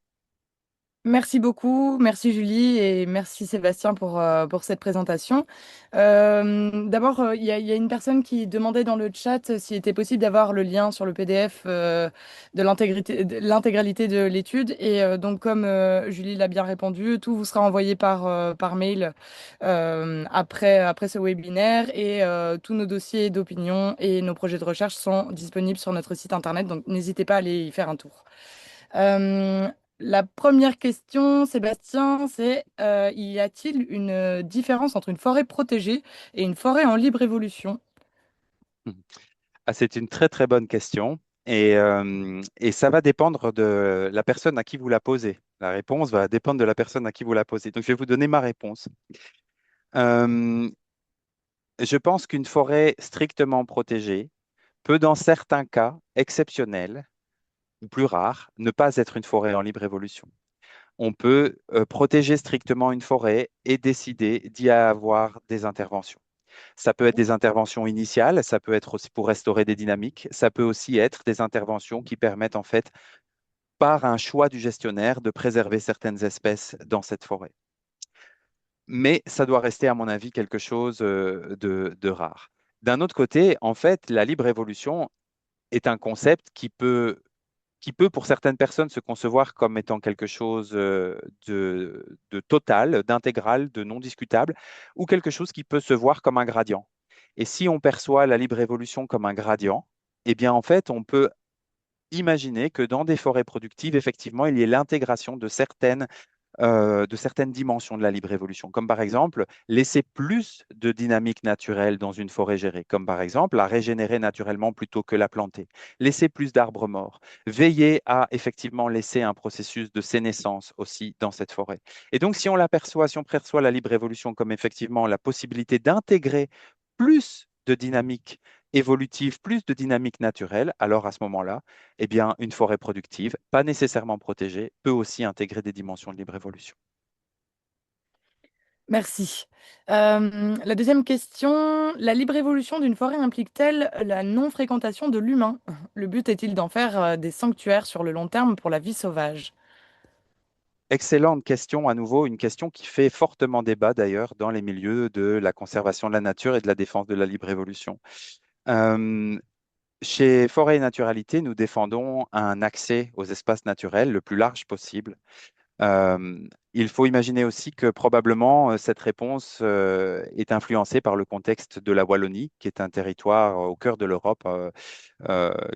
Merci beaucoup, merci Julie et merci Sébastien pour cette présentation. D'abord, il y a une personne qui demandait dans le chat s'il était possible d'avoir le lien sur le PDF de l'intégralité de l'étude. Et donc, comme Julie l'a bien répondu, tout vous sera envoyé par mail après ce webinaire et tous nos dossiers d'opinion et nos projets de recherche sont disponibles sur notre site internet. Donc, n'hésitez pas à aller y faire un tour. Euh, la première question, Sébastien, c'est y a-t-il une différence entre une forêt protégée et une forêt en libre évolution? Ah, c'est une très très bonne question et ça va dépendre de la personne à qui vous la posez. La réponse va dépendre de la personne à qui vous la posez. Donc je vais vous donner ma réponse. Euh, je pense qu'une forêt strictement protégée peut, dans certains cas exceptionnels ou plus rares, ne pas être une forêt en libre évolution. on peut protéger strictement une forêt et décider d'y avoir des interventions. Ça peut être des interventions initiales, ça peut être aussi pour restaurer des dynamiques, ça peut aussi être des interventions qui permettent en fait, par un choix du gestionnaire, de préserver certaines espèces dans cette forêt. Mais ça doit rester, à mon avis, quelque chose de rare. D'un autre côté, en fait, la libre évolution est un concept qui peut, pour certaines personnes, se concevoir comme étant quelque chose de total, d'intégral, de non discutable, ou quelque chose qui peut se voir comme un gradient. Et si on perçoit la libre évolution comme un gradient, eh bien, en fait, on peut imaginer que dans des forêts productives, effectivement, il y ait l'intégration de certaines dimensions de la libre évolution, comme par exemple laisser plus de dynamique naturelle dans une forêt gérée, comme par exemple la régénérer naturellement plutôt que la planter, laisser plus d'arbres morts, veiller à effectivement laisser un processus de sénescence aussi dans cette forêt. Et donc, si on perçoit la libre évolution comme effectivement la possibilité d'intégrer plus de dynamique évolutive, plus de dynamique naturelle, alors à ce moment-là, eh bien, une forêt productive, pas nécessairement protégée, peut aussi intégrer des dimensions de libre évolution. Merci. La deuxième question, la libre évolution d'une forêt implique-t-elle la non-fréquentation de l'humain? Le but est-il d'en faire des sanctuaires sur le long terme pour la vie sauvage? Excellente question, à nouveau, une question qui fait fortement débat d'ailleurs dans les milieux de la conservation de la nature et de la défense de la libre évolution. Euh, Chez Forêt et Naturalité, nous défendons un accès aux espaces naturels le plus large possible. Euh, il faut imaginer aussi que probablement cette réponse est influencée par le contexte de la Wallonie, qui est un territoire au cœur de l'Europe,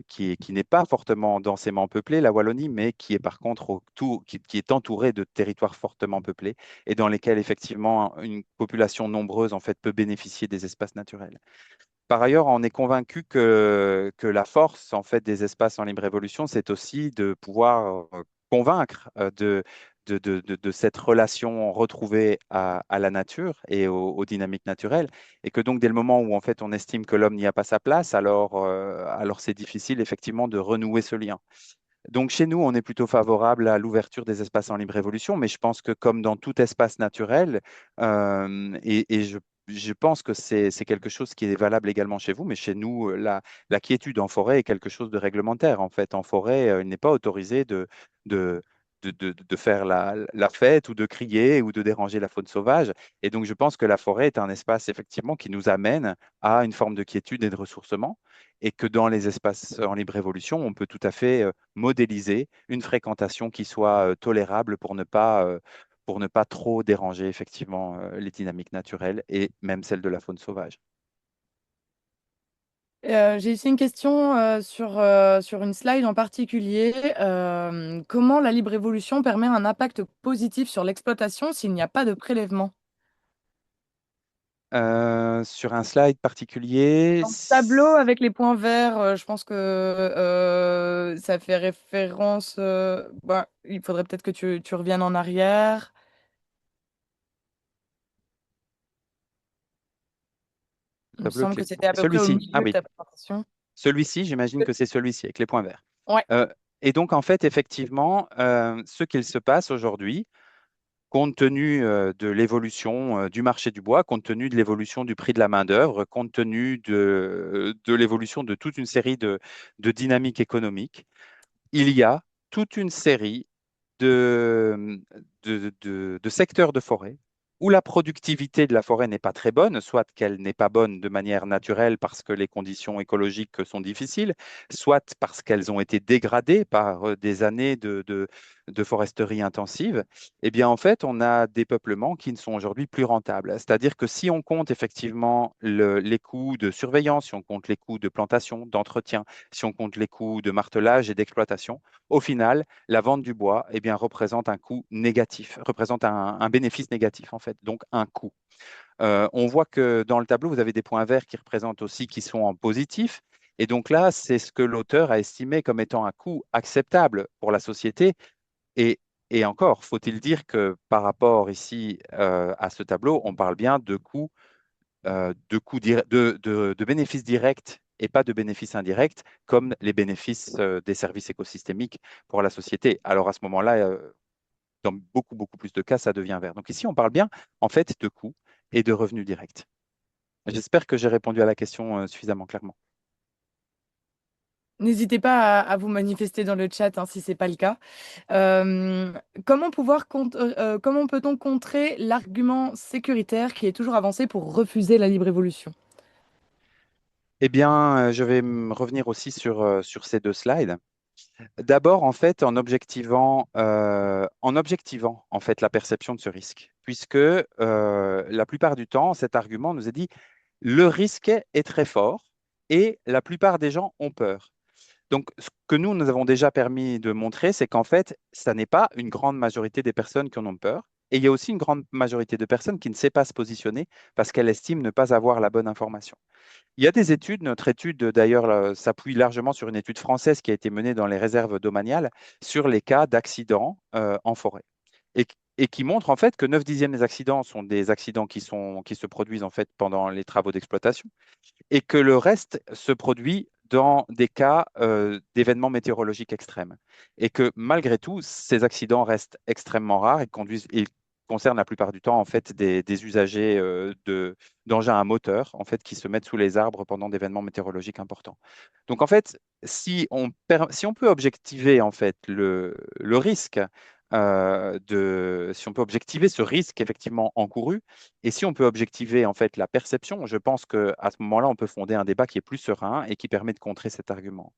qui n'est pas fortement densément peuplé, la Wallonie, mais qui est par contre qui est entouré de territoires fortement peuplés et dans lesquels effectivement une population nombreuse en fait peut bénéficier des espaces naturels. Par ailleurs, on est convaincu que la force en fait des espaces en libre évolution, c'est aussi de pouvoir convaincre de cette relation retrouvée à la nature et aux dynamiques naturelles, et que donc dès le moment où en fait on estime que l'homme n'y a pas sa place, alors c'est difficile effectivement de renouer ce lien. Donc chez nous, on est plutôt favorable à l'ouverture des espaces en libre évolution, mais je pense que comme dans tout espace naturel, et je pense que c'est quelque chose qui est valable également chez vous, mais chez nous, la quiétude en forêt est quelque chose de réglementaire. En fait, en forêt, il n'est pas autorisé de, de faire la fête ou de crier ou de déranger la faune sauvage. Et donc je pense que la forêt est un espace effectivement qui nous amène à une forme de quiétude et de ressourcement, et que dans les espaces en libre évolution, on peut tout à fait modéliser une fréquentation qui soit tolérable pour ne pas trop déranger effectivement les dynamiques naturelles et même celles de la faune sauvage. J'ai ici une question sur une slide en particulier. Comment la libre évolution permet un impact positif sur l'exploitation s'il n'y a pas de prélèvement? Sur un slide particulier, Dans le tableau avec les points verts, je pense que ça fait référence. Il faudrait peut-être que tu reviennes en arrière. le Il me tableau avec semble les que points. c'était à peu près au Celui-ci, ah milieu de oui, ta présentation. celui-ci, j'imagine que c'est celui-ci avec les points verts. Ouais. Euh, et donc en fait, effectivement, ce qu'il se passe aujourd'hui, compte tenu de l'évolution du marché du bois, compte tenu de l'évolution du prix de la main-d'œuvre, compte tenu de l'évolution de toute une série de dynamiques économiques, il y a toute une série de secteurs de forêt où la productivité de la forêt n'est pas très bonne, soit qu'elle n'est pas bonne de manière naturelle parce que les conditions écologiques sont difficiles, soit parce qu'elles ont été dégradées par des années de foresterie intensive. Eh bien, en fait, on a des peuplements qui ne sont aujourd'hui plus rentables. C'est-à-dire que si on compte effectivement les coûts de surveillance, si on compte les coûts de plantation, d'entretien, si on compte les coûts de martelage et d'exploitation, au final, la vente du bois, eh bien, représente un coût négatif, représente un bénéfice négatif en fait, donc un coût. On voit que dans le tableau, vous avez des points verts qui représentent aussi qui sont en positif. Et donc là, c'est ce que l'auteur a estimé comme étant un coût acceptable pour la société. Et, et encore, faut-il dire que par rapport ici à ce tableau, on parle bien de bénéfices directs et pas de bénéfices indirects, comme les bénéfices des services écosystémiques pour la société. Alors à ce moment-là, dans beaucoup, beaucoup plus de cas, ça devient vert. Donc ici, on parle bien en fait de coûts et de revenus directs. J'espère que j'ai répondu à la question suffisamment clairement. N'hésitez pas à vous manifester dans le chat hein, si ce n'est pas le cas. Euh, comment peut-on contrer l'argument sécuritaire qui est toujours avancé pour refuser la libre évolution? Eh bien, je vais revenir aussi sur ces deux slides. D'abord, en fait, en objectivant en fait la perception de ce risque, puisque la plupart du temps, cet argument nous est dit le risque est très fort et la plupart des gens ont peur. Donc, ce que nous avons déjà permis de montrer, c'est qu'en fait, ça n'est pas une grande majorité des personnes qui en ont peur. Et il y a aussi une grande majorité de personnes qui ne sait pas se positionner parce qu'elles estiment ne pas avoir la bonne information. Il y a des études, notre étude d'ailleurs s'appuie largement sur une étude française qui a été menée dans les réserves domaniales sur les cas d'accidents en forêt et, et qui montre en fait que 9 dixièmes des accidents sont des accidents qui se produisent en fait pendant les travaux d'exploitation et que le reste se produit dans des cas d'événements météorologiques extrêmes. Et que malgré tout, ces accidents restent extrêmement rares et concernent la plupart du temps en fait des usagers d'engins à moteur en fait qui se mettent sous les arbres pendant d'événements météorologiques importants. Donc en fait, si on peut objectiver en fait le risque si on peut objectiver ce risque effectivement encouru, et si on peut objectiver en fait la perception, je pense qu'à ce moment-là, on peut fonder un débat qui est plus serein et qui permet de contrer cet argument.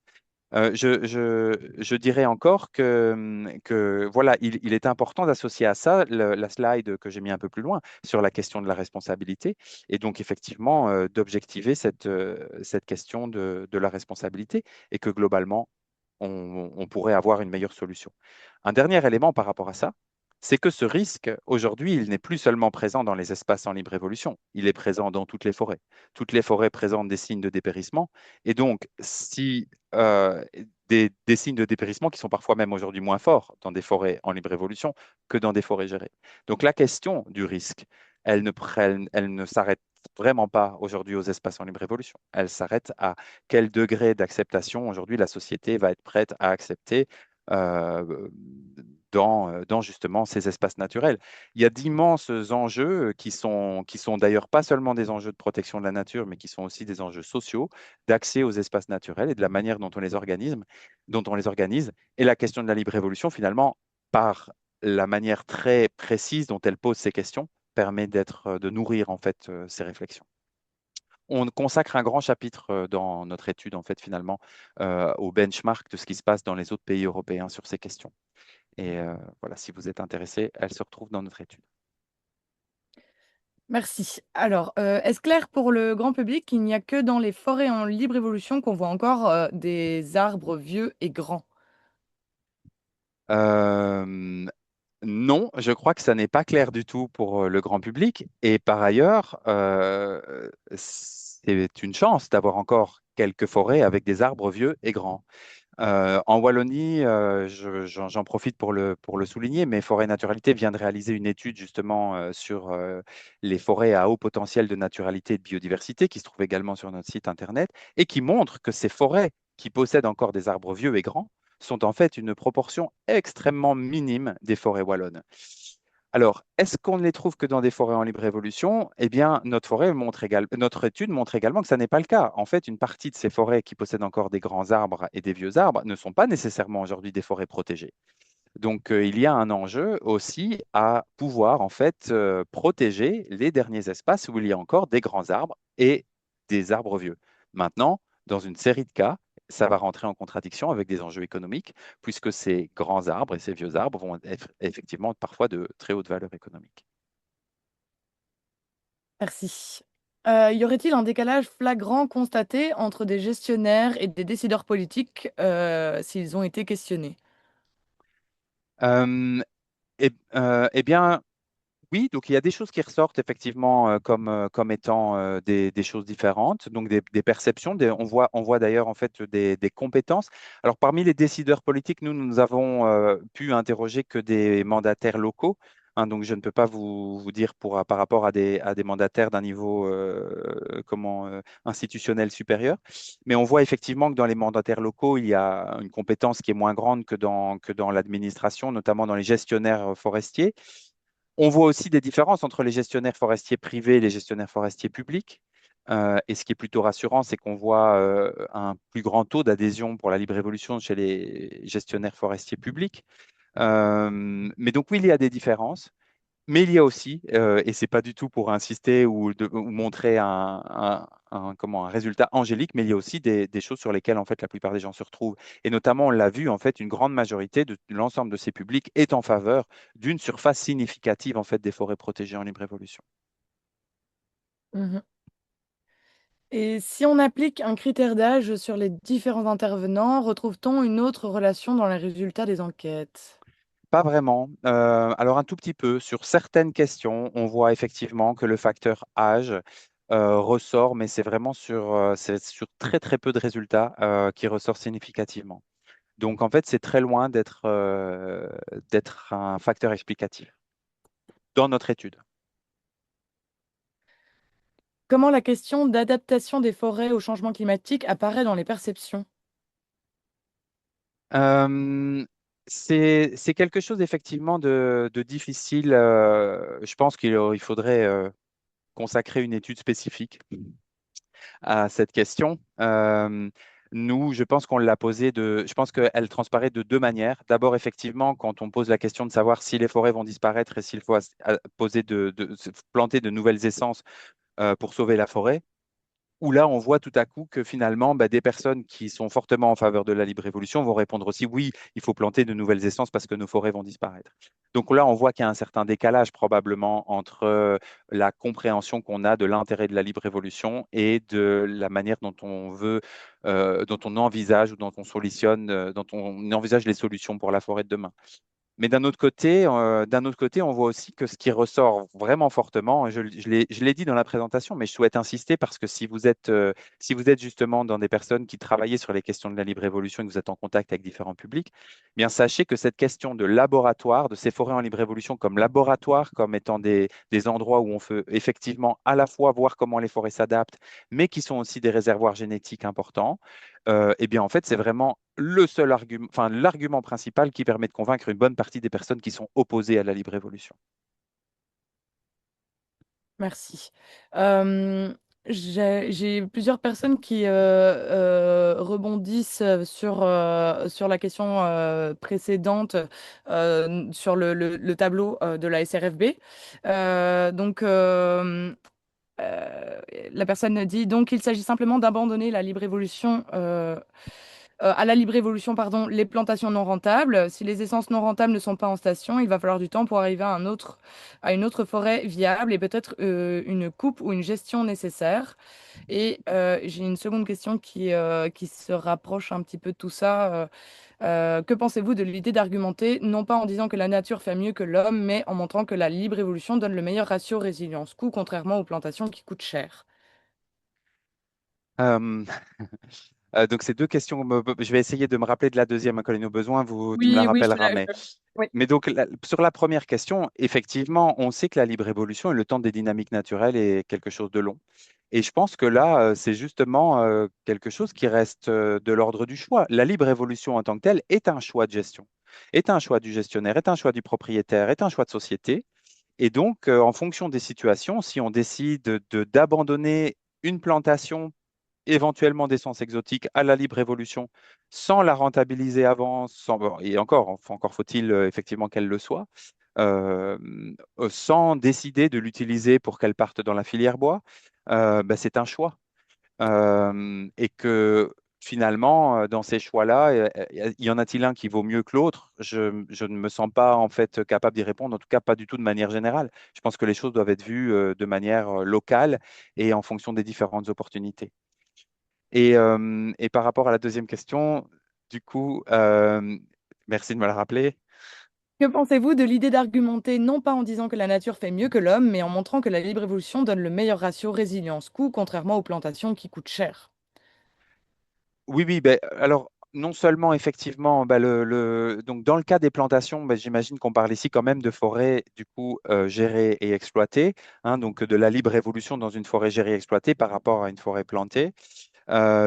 Je dirais encore que voilà, il est important d'associer à ça la slide que j'ai mis un peu plus loin sur la question de la responsabilité et donc effectivement d'objectiver cette question de la responsabilité et que globalement, on pourrait avoir une meilleure solution. Un dernier élément par rapport à ça, c'est que ce risque, aujourd'hui, il n'est plus seulement présent dans les espaces en libre évolution, il est présent dans toutes les forêts. Toutes les forêts présentent des signes de dépérissement. Et donc, si des signes de dépérissement qui sont parfois même aujourd'hui moins forts dans des forêts en libre évolution que dans des forêts gérées. Donc, la question du risque, elle ne s'arrête vraiment pas aujourd'hui aux espaces en libre évolution. Elle s'arrête à quel degré d'acceptation aujourd'hui la société va être prête à accepter euh, dans justement ces espaces naturels. Il y a d'immenses enjeux qui sont d'ailleurs pas seulement des enjeux de protection de la nature, mais qui sont aussi des enjeux sociaux, d'accès aux espaces naturels et de la manière dont on les organise. Et la question de la libre évolution, finalement, par la manière très précise dont elle pose ces questions, permet de nourrir en fait ces réflexions. On consacre un grand chapitre dans notre étude, en fait, finalement, au benchmark de ce qui se passe dans les autres pays européens sur ces questions. Et voilà, si vous êtes intéressé, elle se retrouve dans notre étude. Merci. Alors, est-ce clair pour le grand public qu'il n'y a que dans les forêts en libre évolution qu'on voit encore des arbres vieux et grands? Euh, non, je crois que ça n'est pas clair du tout pour le grand public. Et par ailleurs, c'est une chance d'avoir encore quelques forêts avec des arbres vieux et grands. En Wallonie, j'en profite pour le souligner, mais Forêt Naturalité vient de réaliser une étude justement sur les forêts à haut potentiel de naturalité et de biodiversité qui se trouve également sur notre site internet et qui montre que ces forêts qui possèdent encore des arbres vieux et grands sont en fait une proportion extrêmement minime des forêts wallonnes. Alors, est-ce qu'on ne les trouve que dans des forêts en libre évolution? Eh bien, notre étude montre également que ça n'est pas le cas. En fait, une partie de ces forêts qui possèdent encore des grands arbres et des vieux arbres ne sont pas nécessairement aujourd'hui des forêts protégées. Donc, il y a un enjeu aussi à pouvoir en fait protéger les derniers espaces où il y a encore des grands arbres et des arbres vieux. Maintenant, dans une série de cas, ça va rentrer en contradiction avec des enjeux économiques, puisque ces grands arbres et ces vieux arbres vont être effectivement parfois de très haute valeur économique. Merci. Y aurait-il un décalage flagrant constaté entre des gestionnaires et des décideurs politiques s'ils ont été questionnés? Euh, eh bien, oui, donc il y a des choses qui ressortent effectivement comme étant des choses différentes, donc des perceptions. On voit d'ailleurs en fait des compétences. Alors parmi les décideurs politiques, nous avons pu interroger que des mandataires locaux, hein, donc je ne peux pas vous dire par rapport à des mandataires d'un niveau institutionnel supérieur. Mais on voit effectivement que dans les mandataires locaux, il y a une compétence qui est moins grande que dans l'administration, notamment dans les gestionnaires forestiers. On voit aussi des différences entre les gestionnaires forestiers privés et les gestionnaires forestiers publics. Et ce qui est plutôt rassurant, c'est qu'on voit un plus grand taux d'adhésion pour la libre évolution chez les gestionnaires forestiers publics. Mais donc oui, il y a des différences. Mais il y a aussi, et c'est pas du tout pour insister ou montrer un résultat angélique, mais il y a aussi des choses sur lesquelles en fait la plupart des gens se retrouvent. Et notamment, on l'a vu, en fait, une grande majorité de l'ensemble de ces publics est en faveur d'une surface significative en fait des forêts protégées en libre évolution. Mhm. Et si on applique un critère d'âge sur les différents intervenants, retrouve-t-on une autre relation dans les résultats des enquêtes? Pas vraiment. Alors un tout petit peu. Sur certaines questions, on voit effectivement que le facteur âge ressort, mais c'est sur très très peu de résultats qui ressort significativement. Donc, en fait, c'est très loin d'être un facteur explicatif dans notre étude. Comment la question d'adaptation des forêts au changement climatique apparaît dans les perceptions? Euh, c'est quelque chose effectivement de difficile. Je pense il faudrait consacrer une étude spécifique à cette question. Nous, je pense qu'on l'a je pense qu'elle transparaît de deux manières. D'abord, effectivement, quand on pose la question de savoir si les forêts vont disparaître et s'il faut poser planter de nouvelles essences pour sauver la forêt, où là, on voit tout à coup que finalement, bah, des personnes qui sont fortement en faveur de la libre évolution vont répondre aussi, oui, il faut planter de nouvelles essences parce que nos forêts vont disparaître. Donc là, on voit qu'il y a un certain décalage probablement entre la compréhension qu'on a de l'intérêt de la libre évolution et de la manière dont on veut, dont on envisage ou dont on envisage les solutions pour la forêt de demain. Mais d'un autre côté, on voit aussi que ce qui ressort vraiment fortement, et je l'ai dit dans la présentation, mais je souhaite insister parce que si vous êtes justement dans des personnes qui travaillent sur les questions de la libre évolution et que vous êtes en contact avec différents publics, eh bien sachez que cette question de laboratoire, de ces forêts en libre évolution comme laboratoire, comme étant des endroits où on peut effectivement à la fois voir comment les forêts s'adaptent, mais qui sont aussi des réservoirs génétiques importants, eh bien, en fait, c'est vraiment le seul argument, enfin, l'argument principal qui permet de convaincre une bonne partie des personnes qui sont opposées à la libre évolution. Merci. J'ai plusieurs personnes qui rebondissent sur la question précédente sur le tableau de la SRFB. Donc, la personne dit donc il s'agit simplement d'abandonner la libre évolution à la libre évolution, pardon, les plantations non rentables. Si les essences non rentables ne sont pas en station, il va falloir du temps pour arriver à une autre forêt viable et peut-être une coupe ou une gestion nécessaire. Et j'ai une seconde question qui se rapproche un petit peu de tout ça. Que pensez-vous de l'idée d'argumenter, non pas en disant que la nature fait mieux que l'homme, mais en montrant que la libre évolution donne le meilleur ratio résilience-coût, contrairement aux plantations qui coûtent cher? Euh, donc, ces deux questions, je vais essayer de me rappeler de la deuxième, Colline, au besoin, tu me la Oui, oui, rappelleras. oui. Mais donc, sur la première question, effectivement, on sait que la libre évolution et le temps des dynamiques naturelles est quelque chose de long. Et je pense que là, c'est justement quelque chose qui reste de l'ordre du choix. La libre évolution en tant que telle est un choix de gestion, est un choix du gestionnaire, est un choix du propriétaire, est un choix de société. Et donc, en fonction des situations, si on décide d'abandonner une plantation éventuellement d'essence exotique à la libre évolution sans la rentabiliser avant, bon, et encore faut-il effectivement qu'elle le soit, euh, sans décider de l'utiliser pour qu'elle parte dans la filière bois, bah, c'est un choix. Et que finalement, dans ces choix-là, y en a-t-il un qui vaut mieux que l'autre? Je ne me sens pas en fait capable d'y répondre, en tout cas pas du tout de manière générale. Je pense que les choses doivent être vues de manière locale et en fonction des différentes opportunités. Et par rapport à la deuxième question, du coup, merci de me la rappeler. Que pensez-vous de l'idée d'argumenter, non pas en disant que la nature fait mieux que l'homme, mais en montrant que la libre évolution donne le meilleur ratio résilience-coût, contrairement aux plantations qui coûtent cher? Oui, oui, ben, alors non seulement effectivement, bah, donc dans le cas des plantations, bah, j'imagine qu'on parle ici quand même de forêts du coup gérées et exploitées, hein, donc de la libre évolution dans une forêt gérée et exploitée par rapport à une forêt plantée.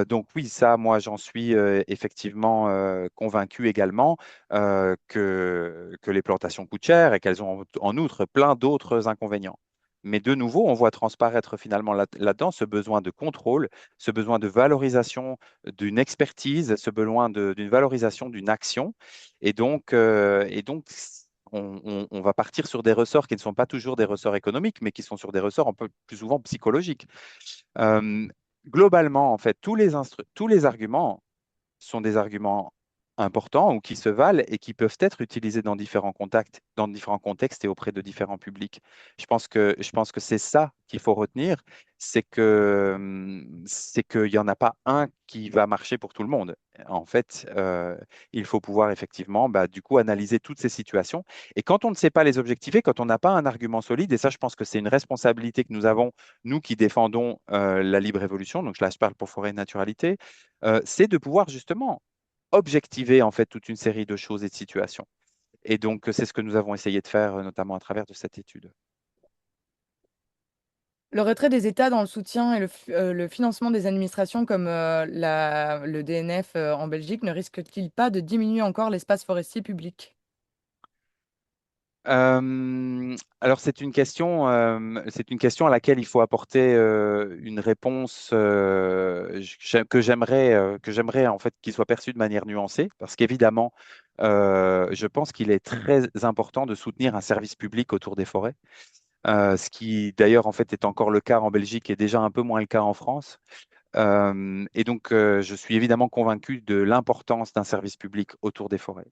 Donc oui, ça, moi, j'en suis effectivement convaincu également que les plantations coûtent cher et qu'elles ont en outre plein d'autres inconvénients. Mais de nouveau, on voit transparaître finalement là-dedans ce besoin de contrôle, ce besoin de valorisation d'une expertise, ce besoin d'une valorisation d'une action. Et donc on va partir sur des ressorts qui ne sont pas toujours des ressorts économiques, mais qui sont sur des ressorts un peu plus souvent psychologiques. Euh, Globalement, en fait, tous les arguments sont des arguments importants ou qui se valent et qui peuvent être utilisés dans différents contextes et auprès de différents publics. Je pense que c'est ça qu'il faut retenir, c'est qu'il n'y en a pas un qui va marcher pour tout le monde. En fait, il faut pouvoir effectivement, bah, du coup, analyser toutes ces situations. Et quand on ne sait pas les objectiver, quand on n'a pas un argument solide, et ça, je pense que c'est une responsabilité que nous avons, nous qui défendons la libre évolution, donc là, je parle pour Forêt et Naturalité, c'est de pouvoir justement objectiver en fait toute une série de choses et de situations. Et donc, c'est ce que nous avons essayé de faire, notamment à travers de cette étude. Le retrait des États dans le soutien et le financement des administrations comme le DNF en Belgique ne risque-t-il pas de diminuer encore l'espace forestier public? Alors, c'est une question à laquelle il faut apporter une réponse que j'aimerais en fait qu'il soit perçu de manière nuancée, parce qu'évidemment, je pense qu'il est très important de soutenir un service public autour des forêts. Ce qui d'ailleurs en fait est encore le cas en Belgique et déjà un peu moins le cas en France. Et donc, je suis évidemment convaincu de l'importance d'un service public autour des forêts.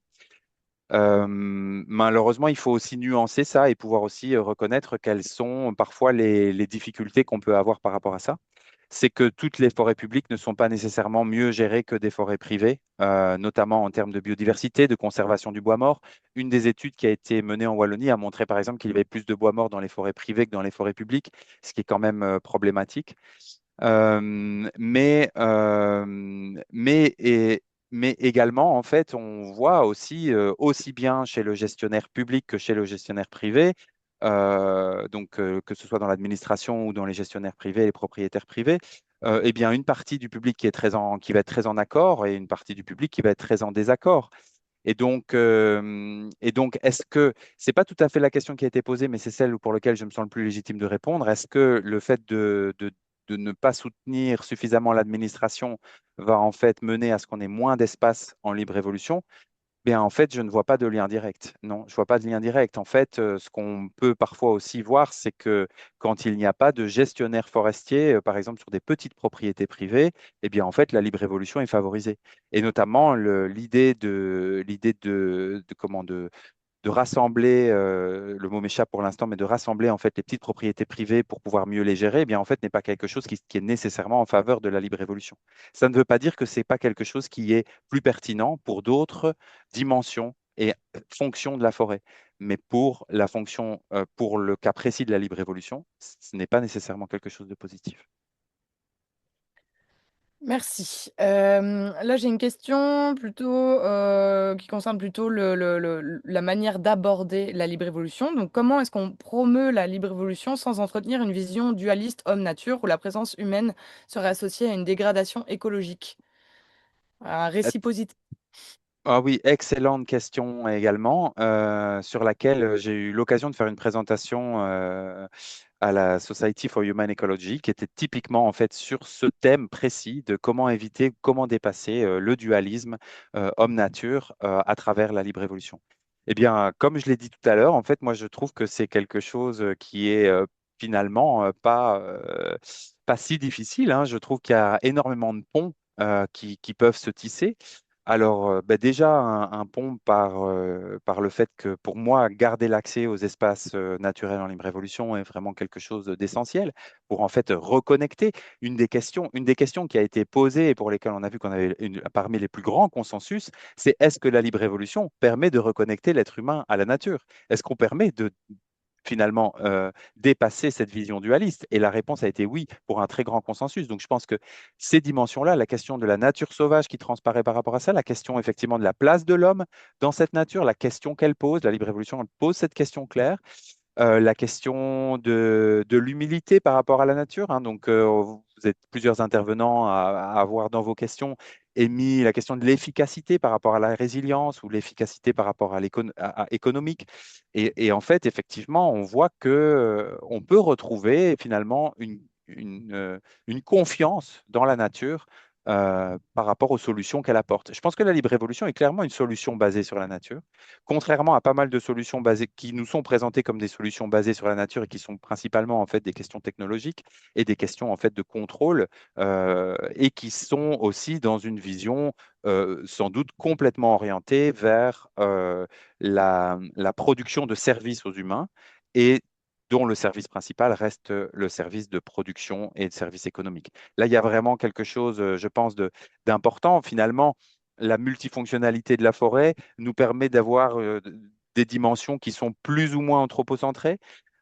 Malheureusement, il faut aussi nuancer ça et pouvoir aussi reconnaître quelles sont parfois les difficultés qu'on peut avoir par rapport à ça. C'est que toutes les forêts publiques ne sont pas nécessairement mieux gérées que des forêts privées, notamment en termes de biodiversité, de conservation du bois mort. Une des études qui a été menée en Wallonie a montré par exemple qu'il y avait plus de bois mort dans les forêts privées que dans les forêts publiques, ce qui est quand même problématique. Mais mais également, en fait, on voit aussi, aussi bien chez le gestionnaire public que chez le gestionnaire privé, que ce soit dans l'administration ou dans les gestionnaires privés et les propriétaires privés, eh bien, une partie du public qui va être très en accord et une partie du public qui va être très en désaccord. Et donc, est-ce que, c'est pas tout à fait la question qui a été posée, mais c'est celle pour laquelle je me sens le plus légitime de répondre. Est-ce que le fait de ne pas soutenir suffisamment l'administration va en fait mener à ce qu'on ait moins d'espace en libre évolution? Bien, en fait, je ne vois pas de lien direct. Non, je vois pas de lien direct. En fait, ce qu'on peut parfois aussi voir, c'est que quand il n'y a pas de gestionnaire forestier, par exemple sur des petites propriétés privées, eh bien, en fait, la libre évolution est favorisée. Et notamment, comment, de rassembler, le mot m'échappe pour l'instant, mais de rassembler en fait les petites propriétés privées pour pouvoir mieux les gérer, eh bien en fait n'est pas quelque chose qui est nécessairement en faveur de la libre évolution. Ça ne veut pas dire que c'est pas quelque chose qui est plus pertinent pour d'autres dimensions et fonctions de la forêt. Mais pour la fonction, pour le cas précis de la libre évolution, ce n'est pas nécessairement quelque chose de positif. Merci. Là, j'ai une question plutôt, qui concerne plutôt la manière d'aborder la libre évolution. Donc, comment est-ce qu'on promeut la libre évolution sans entretenir une vision dualiste homme-nature où la présence humaine serait associée à une dégradation écologique? Un récit positif. Ah oui, excellente question également, sur laquelle j'ai eu l'occasion de faire une présentation à la Society for Human Ecology, qui était typiquement en fait sur ce thème précis de comment éviter, comment dépasser le dualisme homme-nature à travers la libre évolution. Eh bien, comme je l'ai dit tout à l'heure, en fait, moi je trouve que c'est quelque chose qui est finalement pas si difficile, hein. Je trouve qu'il y a énormément de ponts qui peuvent se tisser. Alors, bah, déjà, un pont par le fait que pour moi, garder l'accès aux espaces naturels en libre évolution est vraiment quelque chose d'essentiel pour en fait reconnecter. Une des questions qui a été posée et pour lesquelles on a vu qu'on avait parmi les plus grands consensus, c'est est-ce que la libre évolution permet de reconnecter l'être humain à la nature? Est-ce qu'on permet finalement dépasser cette vision dualiste? Et la réponse a été oui, pour un très grand consensus. Donc je pense que ces dimensions-là, la question de la nature sauvage qui transparaît par rapport à ça, la question effectivement de la place de l'homme dans cette nature, la question qu'elle pose, la libre évolution, elle pose cette question claire. La question de l'humilité par rapport à la nature, hein. Donc, vous êtes plusieurs intervenants à avoir dans vos questions émis la question de l'efficacité par rapport à la résilience ou l'efficacité par rapport à économique. Et en fait, effectivement, on voit que on peut retrouver finalement une confiance dans la nature par rapport aux solutions qu'elle apporte. Je pense que la libre évolution est clairement une solution basée sur la nature, contrairement à pas mal de solutions basées qui nous sont présentées comme des solutions basées sur la nature et qui sont principalement en fait des questions technologiques et des questions en fait de contrôle et qui sont aussi dans une vision sans doute complètement orientée vers la production de services aux humains et dont le service principal reste le service de production et de service économique. Là, il y a vraiment quelque chose, je pense, d'important. Finalement, la multifonctionnalité de la forêt nous permet d'avoir des dimensions qui sont plus ou moins anthropocentrées.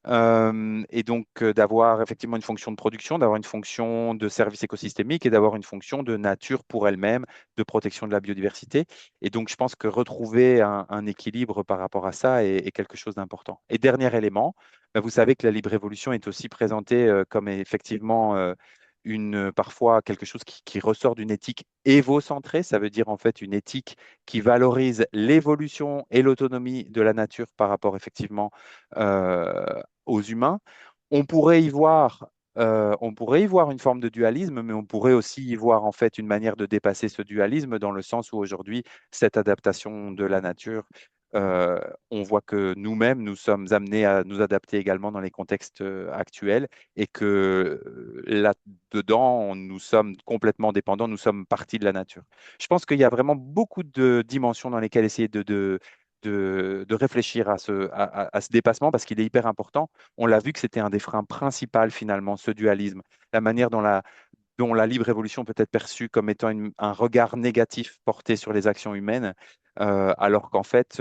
Et donc d'avoir effectivement une fonction de production, d'avoir une fonction de service écosystémique et d'avoir une fonction de nature pour elle-même, de protection de la biodiversité. Et donc je pense que retrouver un équilibre par rapport à ça est quelque chose d'important. Et dernier élément, ben, vous savez que la libre évolution est aussi présentée comme effectivement parfois quelque chose qui ressort d'une éthique évocentrée, ça veut dire en fait une éthique qui valorise l'évolution et l'autonomie de la nature par rapport effectivement aux humains. On pourrait y voir, on pourrait y voir une forme de dualisme, mais on pourrait aussi y voir en fait une manière de dépasser ce dualisme dans le sens où aujourd'hui, cette adaptation de la nature, euh, on voit que nous-mêmes, nous sommes amenés à nous adapter également dans les contextes actuels et que là-dedans, nous sommes complètement dépendants, nous sommes partie de la nature. Je pense qu'il y a vraiment beaucoup de dimensions dans lesquelles essayer de réfléchir à ce dépassement parce qu'il est hyper important. On l'a vu que c'était un des freins principaux finalement, ce dualisme, la manière dont la libre évolution peut être perçue comme étant un regard négatif porté sur les actions humaines, alors qu'en fait,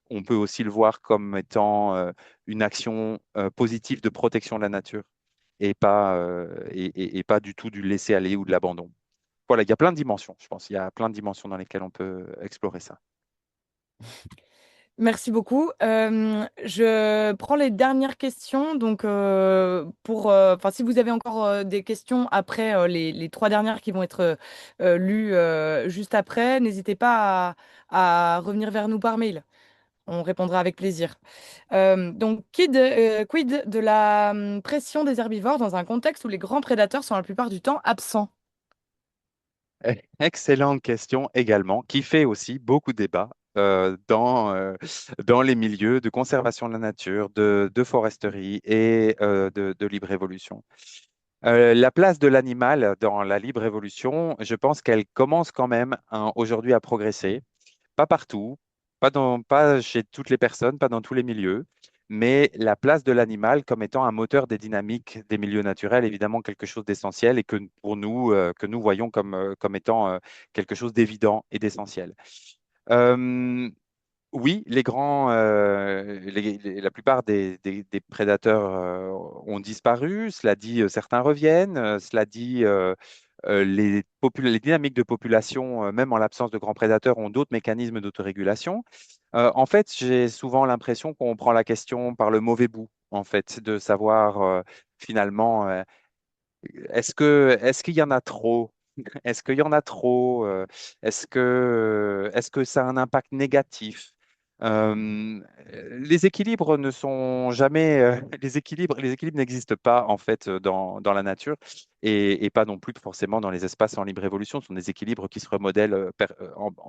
on peut aussi le voir comme étant une action positive de protection de la nature et pas du tout du laisser-aller ou de l'abandon. Voilà, il y a plein de dimensions, je pense. Il y a plein de dimensions dans lesquelles on peut explorer ça. Merci beaucoup. Je prends les dernières questions. Donc, si vous avez encore des questions après les trois dernières qui vont être lues juste après, n'hésitez pas à revenir vers nous par mail. On répondra avec plaisir. Donc, quid de la pression des herbivores dans un contexte où les grands prédateurs sont la plupart du temps absents? Excellente question également, qui fait aussi beaucoup de débat dans les milieux de conservation de la nature, de foresterie et de libre évolution. La place de l'animal dans la libre évolution, je pense qu'elle commence quand même hein, aujourd'hui à progresser. Pas partout, pas chez toutes les personnes, pas dans tous les milieux, mais la place de l'animal comme étant un moteur des dynamiques des milieux naturels, évidemment quelque chose d'essentiel et que pour nous, que nous voyons comme étant quelque chose d'évident et d'essentiel. Euh, oui, la plupart des prédateurs ont disparu. Cela dit, certains reviennent. Cela dit, les dynamiques de population, même en l'absence de grands prédateurs, ont d'autres mécanismes d'autorégulation. En fait, j'ai souvent l'impression qu'on prend la question par le mauvais bout, en fait, de savoir finalement, est-ce qu'il y en a trop? Est-ce qu'il y en a trop? Est-ce que ça a un impact négatif? Euh, les équilibres ne sont jamais, les équilibres n'existent pas en fait dans la nature et pas non plus forcément dans les espaces en libre évolution. Ce sont des équilibres qui se remodèlent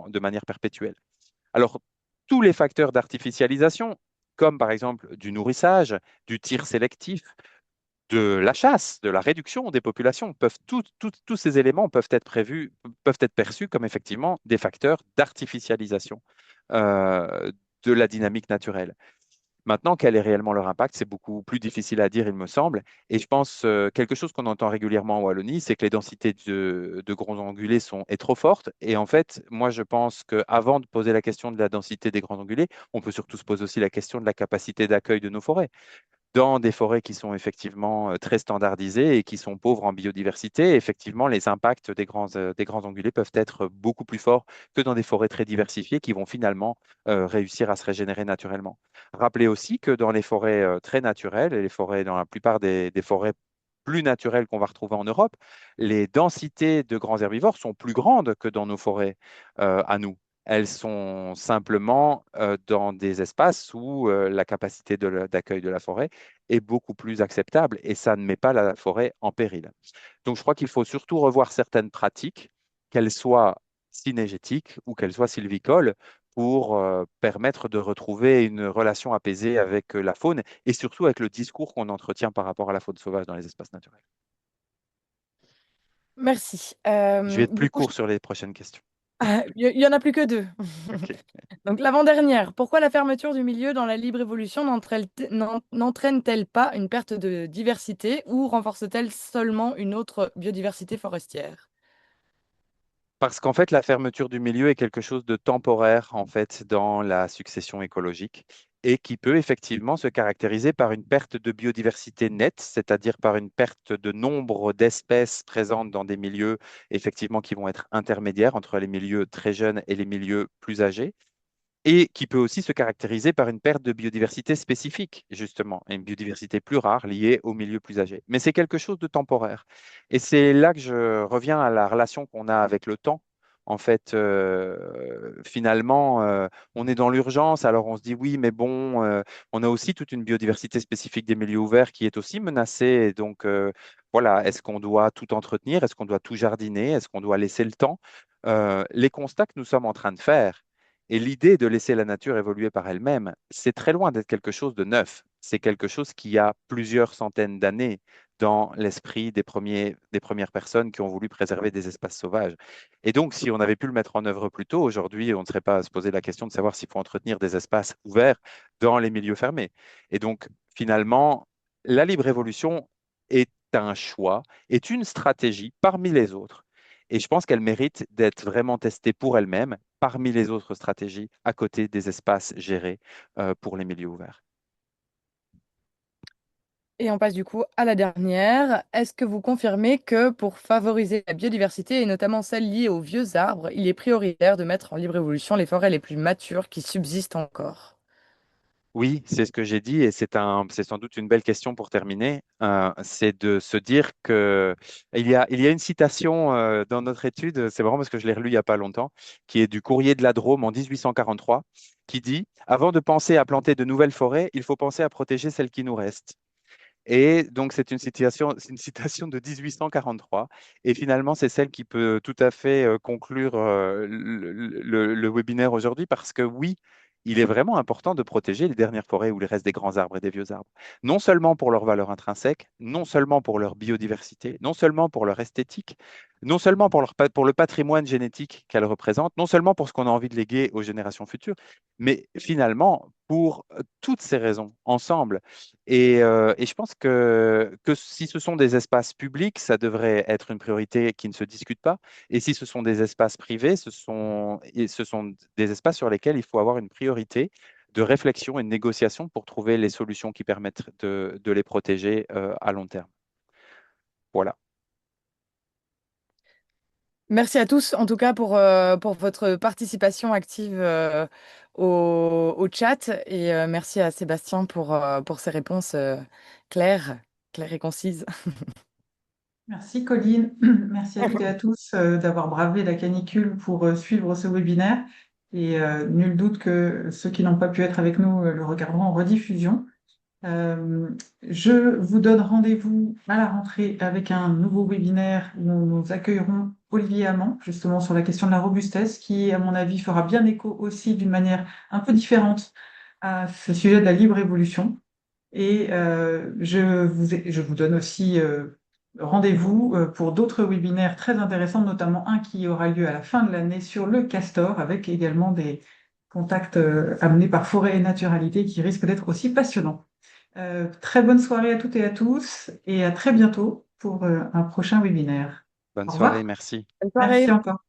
de manière perpétuelle. Alors, tous les facteurs d'artificialisation, comme par exemple du nourrissage, du tir sélectif, de la chasse, de la réduction des populations, tous ces éléments peuvent être perçus comme effectivement des facteurs d'artificialisation euh, de la dynamique naturelle. Maintenant, quel est réellement leur impact? C'est beaucoup plus difficile à dire, il me semble. Et je pense quelque chose qu'on entend régulièrement en Wallonie, c'est que les densités de grands ongulés est trop forte. Et en fait, moi, je pense qu'avant de poser la question de la densité des grands ongulés, on peut surtout se poser aussi la question de la capacité d'accueil de nos forêts dans des forêts qui sont effectivement très standardisées et qui sont pauvres en biodiversité, effectivement, les impacts des grands ongulés peuvent être beaucoup plus forts que dans des forêts très diversifiées qui vont finalement réussir à se régénérer naturellement. Rappelez aussi que dans les forêts très naturelles, et les forêts, dans la plupart des forêts plus naturelles qu'on va retrouver en Europe, les densités de grands herbivores sont plus grandes que dans nos forêts à nous. Elles sont simplement dans des espaces où la capacité d'accueil de la forêt est beaucoup plus acceptable et ça ne met pas la forêt en péril. Donc, je crois qu'il faut surtout revoir certaines pratiques, qu'elles soient synégétiques ou qu'elles soient sylvicoles, pour permettre de retrouver une relation apaisée avec la faune et surtout avec le discours qu'on entretient par rapport à la faune sauvage dans les espaces naturels. Merci. Je vais être Du plus coup, court sur les prochaines questions. il y en a plus que 2. OK. Donc l'avant-dernière, pourquoi la fermeture du milieu dans la libre évolution n'entraîne-t-elle pas une perte de diversité ou renforce-t-elle seulement une autre biodiversité forestière? Parce qu'en fait, la fermeture du milieu est quelque chose de temporaire, en fait, dans la succession écologique et qui peut effectivement se caractériser par une perte de biodiversité nette, c'est-à-dire par une perte de nombre d'espèces présentes dans des milieux, effectivement, qui vont être intermédiaires entre les milieux très jeunes et les milieux plus âgés et qui peut aussi se caractériser par une perte de biodiversité spécifique, justement, et une biodiversité plus rare liée aux milieux plus âgés. Mais c'est quelque chose de temporaire. Et c'est là que je reviens à la relation qu'on a avec le temps. En fait, finalement, on est dans l'urgence, alors on se dit oui, mais bon, on a aussi toute une biodiversité spécifique des milieux ouverts qui est aussi menacée. Et donc, voilà, est-ce qu'on doit tout entretenir? Est-ce qu'on doit tout jardiner? Est-ce qu'on doit laisser le temps? Les constats que nous sommes en train de faire, et l'idée de laisser la nature évoluer par elle-même, c'est très loin d'être quelque chose de neuf. C'est quelque chose qui a plusieurs centaines d'années dans l'esprit des premières personnes qui ont voulu préserver des espaces sauvages. Et donc, si on avait pu le mettre en œuvre plus tôt, aujourd'hui, on ne serait pas à se poser la question de savoir s'il faut entretenir des espaces ouverts dans les milieux fermés. Et donc, finalement, la libre évolution est un choix, est une stratégie parmi les autres. Et je pense qu'elle mérite d'être vraiment testée pour elle-même parmi les autres stratégies à côté des espaces gérés pour les milieux ouverts. Et on passe du coup à la dernière. Est-ce que vous confirmez que pour favoriser la biodiversité, et notamment celle liée aux vieux arbres, il est prioritaire de mettre en libre évolution les forêts les plus matures qui subsistent encore? Oui, c'est ce que j'ai dit et c'est sans doute une belle question pour terminer. C'est de se dire que il y a une citation dans notre étude, c'est vraiment parce que je l'ai relu il n'y a pas longtemps, qui est du Courrier de la Drôme en 1843, qui dit, avant de penser à planter de nouvelles forêts, il faut penser à protéger celles qui nous restent. Et donc, c'est une citation de 1843. Et finalement, c'est celle qui peut tout à fait conclure le webinaire aujourd'hui parce que oui, il est vraiment important de protéger les dernières forêts où il reste des grands arbres et des vieux arbres. Non seulement pour leur valeur intrinsèque, non seulement pour leur biodiversité, non seulement pour leur esthétique, non seulement pour le patrimoine génétique qu'elles représentent, non seulement pour ce qu'on a envie de léguer aux générations futures, mais finalement pour toutes ces raisons ensemble. Et je pense que si ce sont des espaces publics, ça devrait être une priorité qui ne se discute pas. Et si ce sont des espaces privés, ce sont des espaces sur lesquels il faut avoir une priorité de réflexion et de négociation pour trouver les solutions qui permettent de les protéger à long terme. Voilà. Merci à tous, en tout cas, pour votre participation active au chat. Et merci à Sébastien pour ses réponses claires, claires et concises. Merci Colline, merci à toutes et à tous d'avoir bravé la canicule pour suivre ce webinaire. Et nul doute que ceux qui n'ont pas pu être avec nous le regarderont en rediffusion. Euh, je vous donne rendez-vous à la rentrée avec un nouveau webinaire où nous accueillerons Olivier Amand, justement sur la question de la robustesse, qui, à mon avis, fera bien écho aussi d'une manière un peu différente à ce sujet de la libre évolution. Et je vous donne aussi rendez-vous pour d'autres webinaires très intéressants, notamment un qui aura lieu à la fin de l'année sur le castor, avec également des contact amené par Forêt et Naturalité qui risque d'être aussi passionnant. Très bonne soirée à toutes et à tous et à très bientôt pour un prochain webinaire. Bonne Au soirée, revoir. merci. Bonne Merci soirée. encore.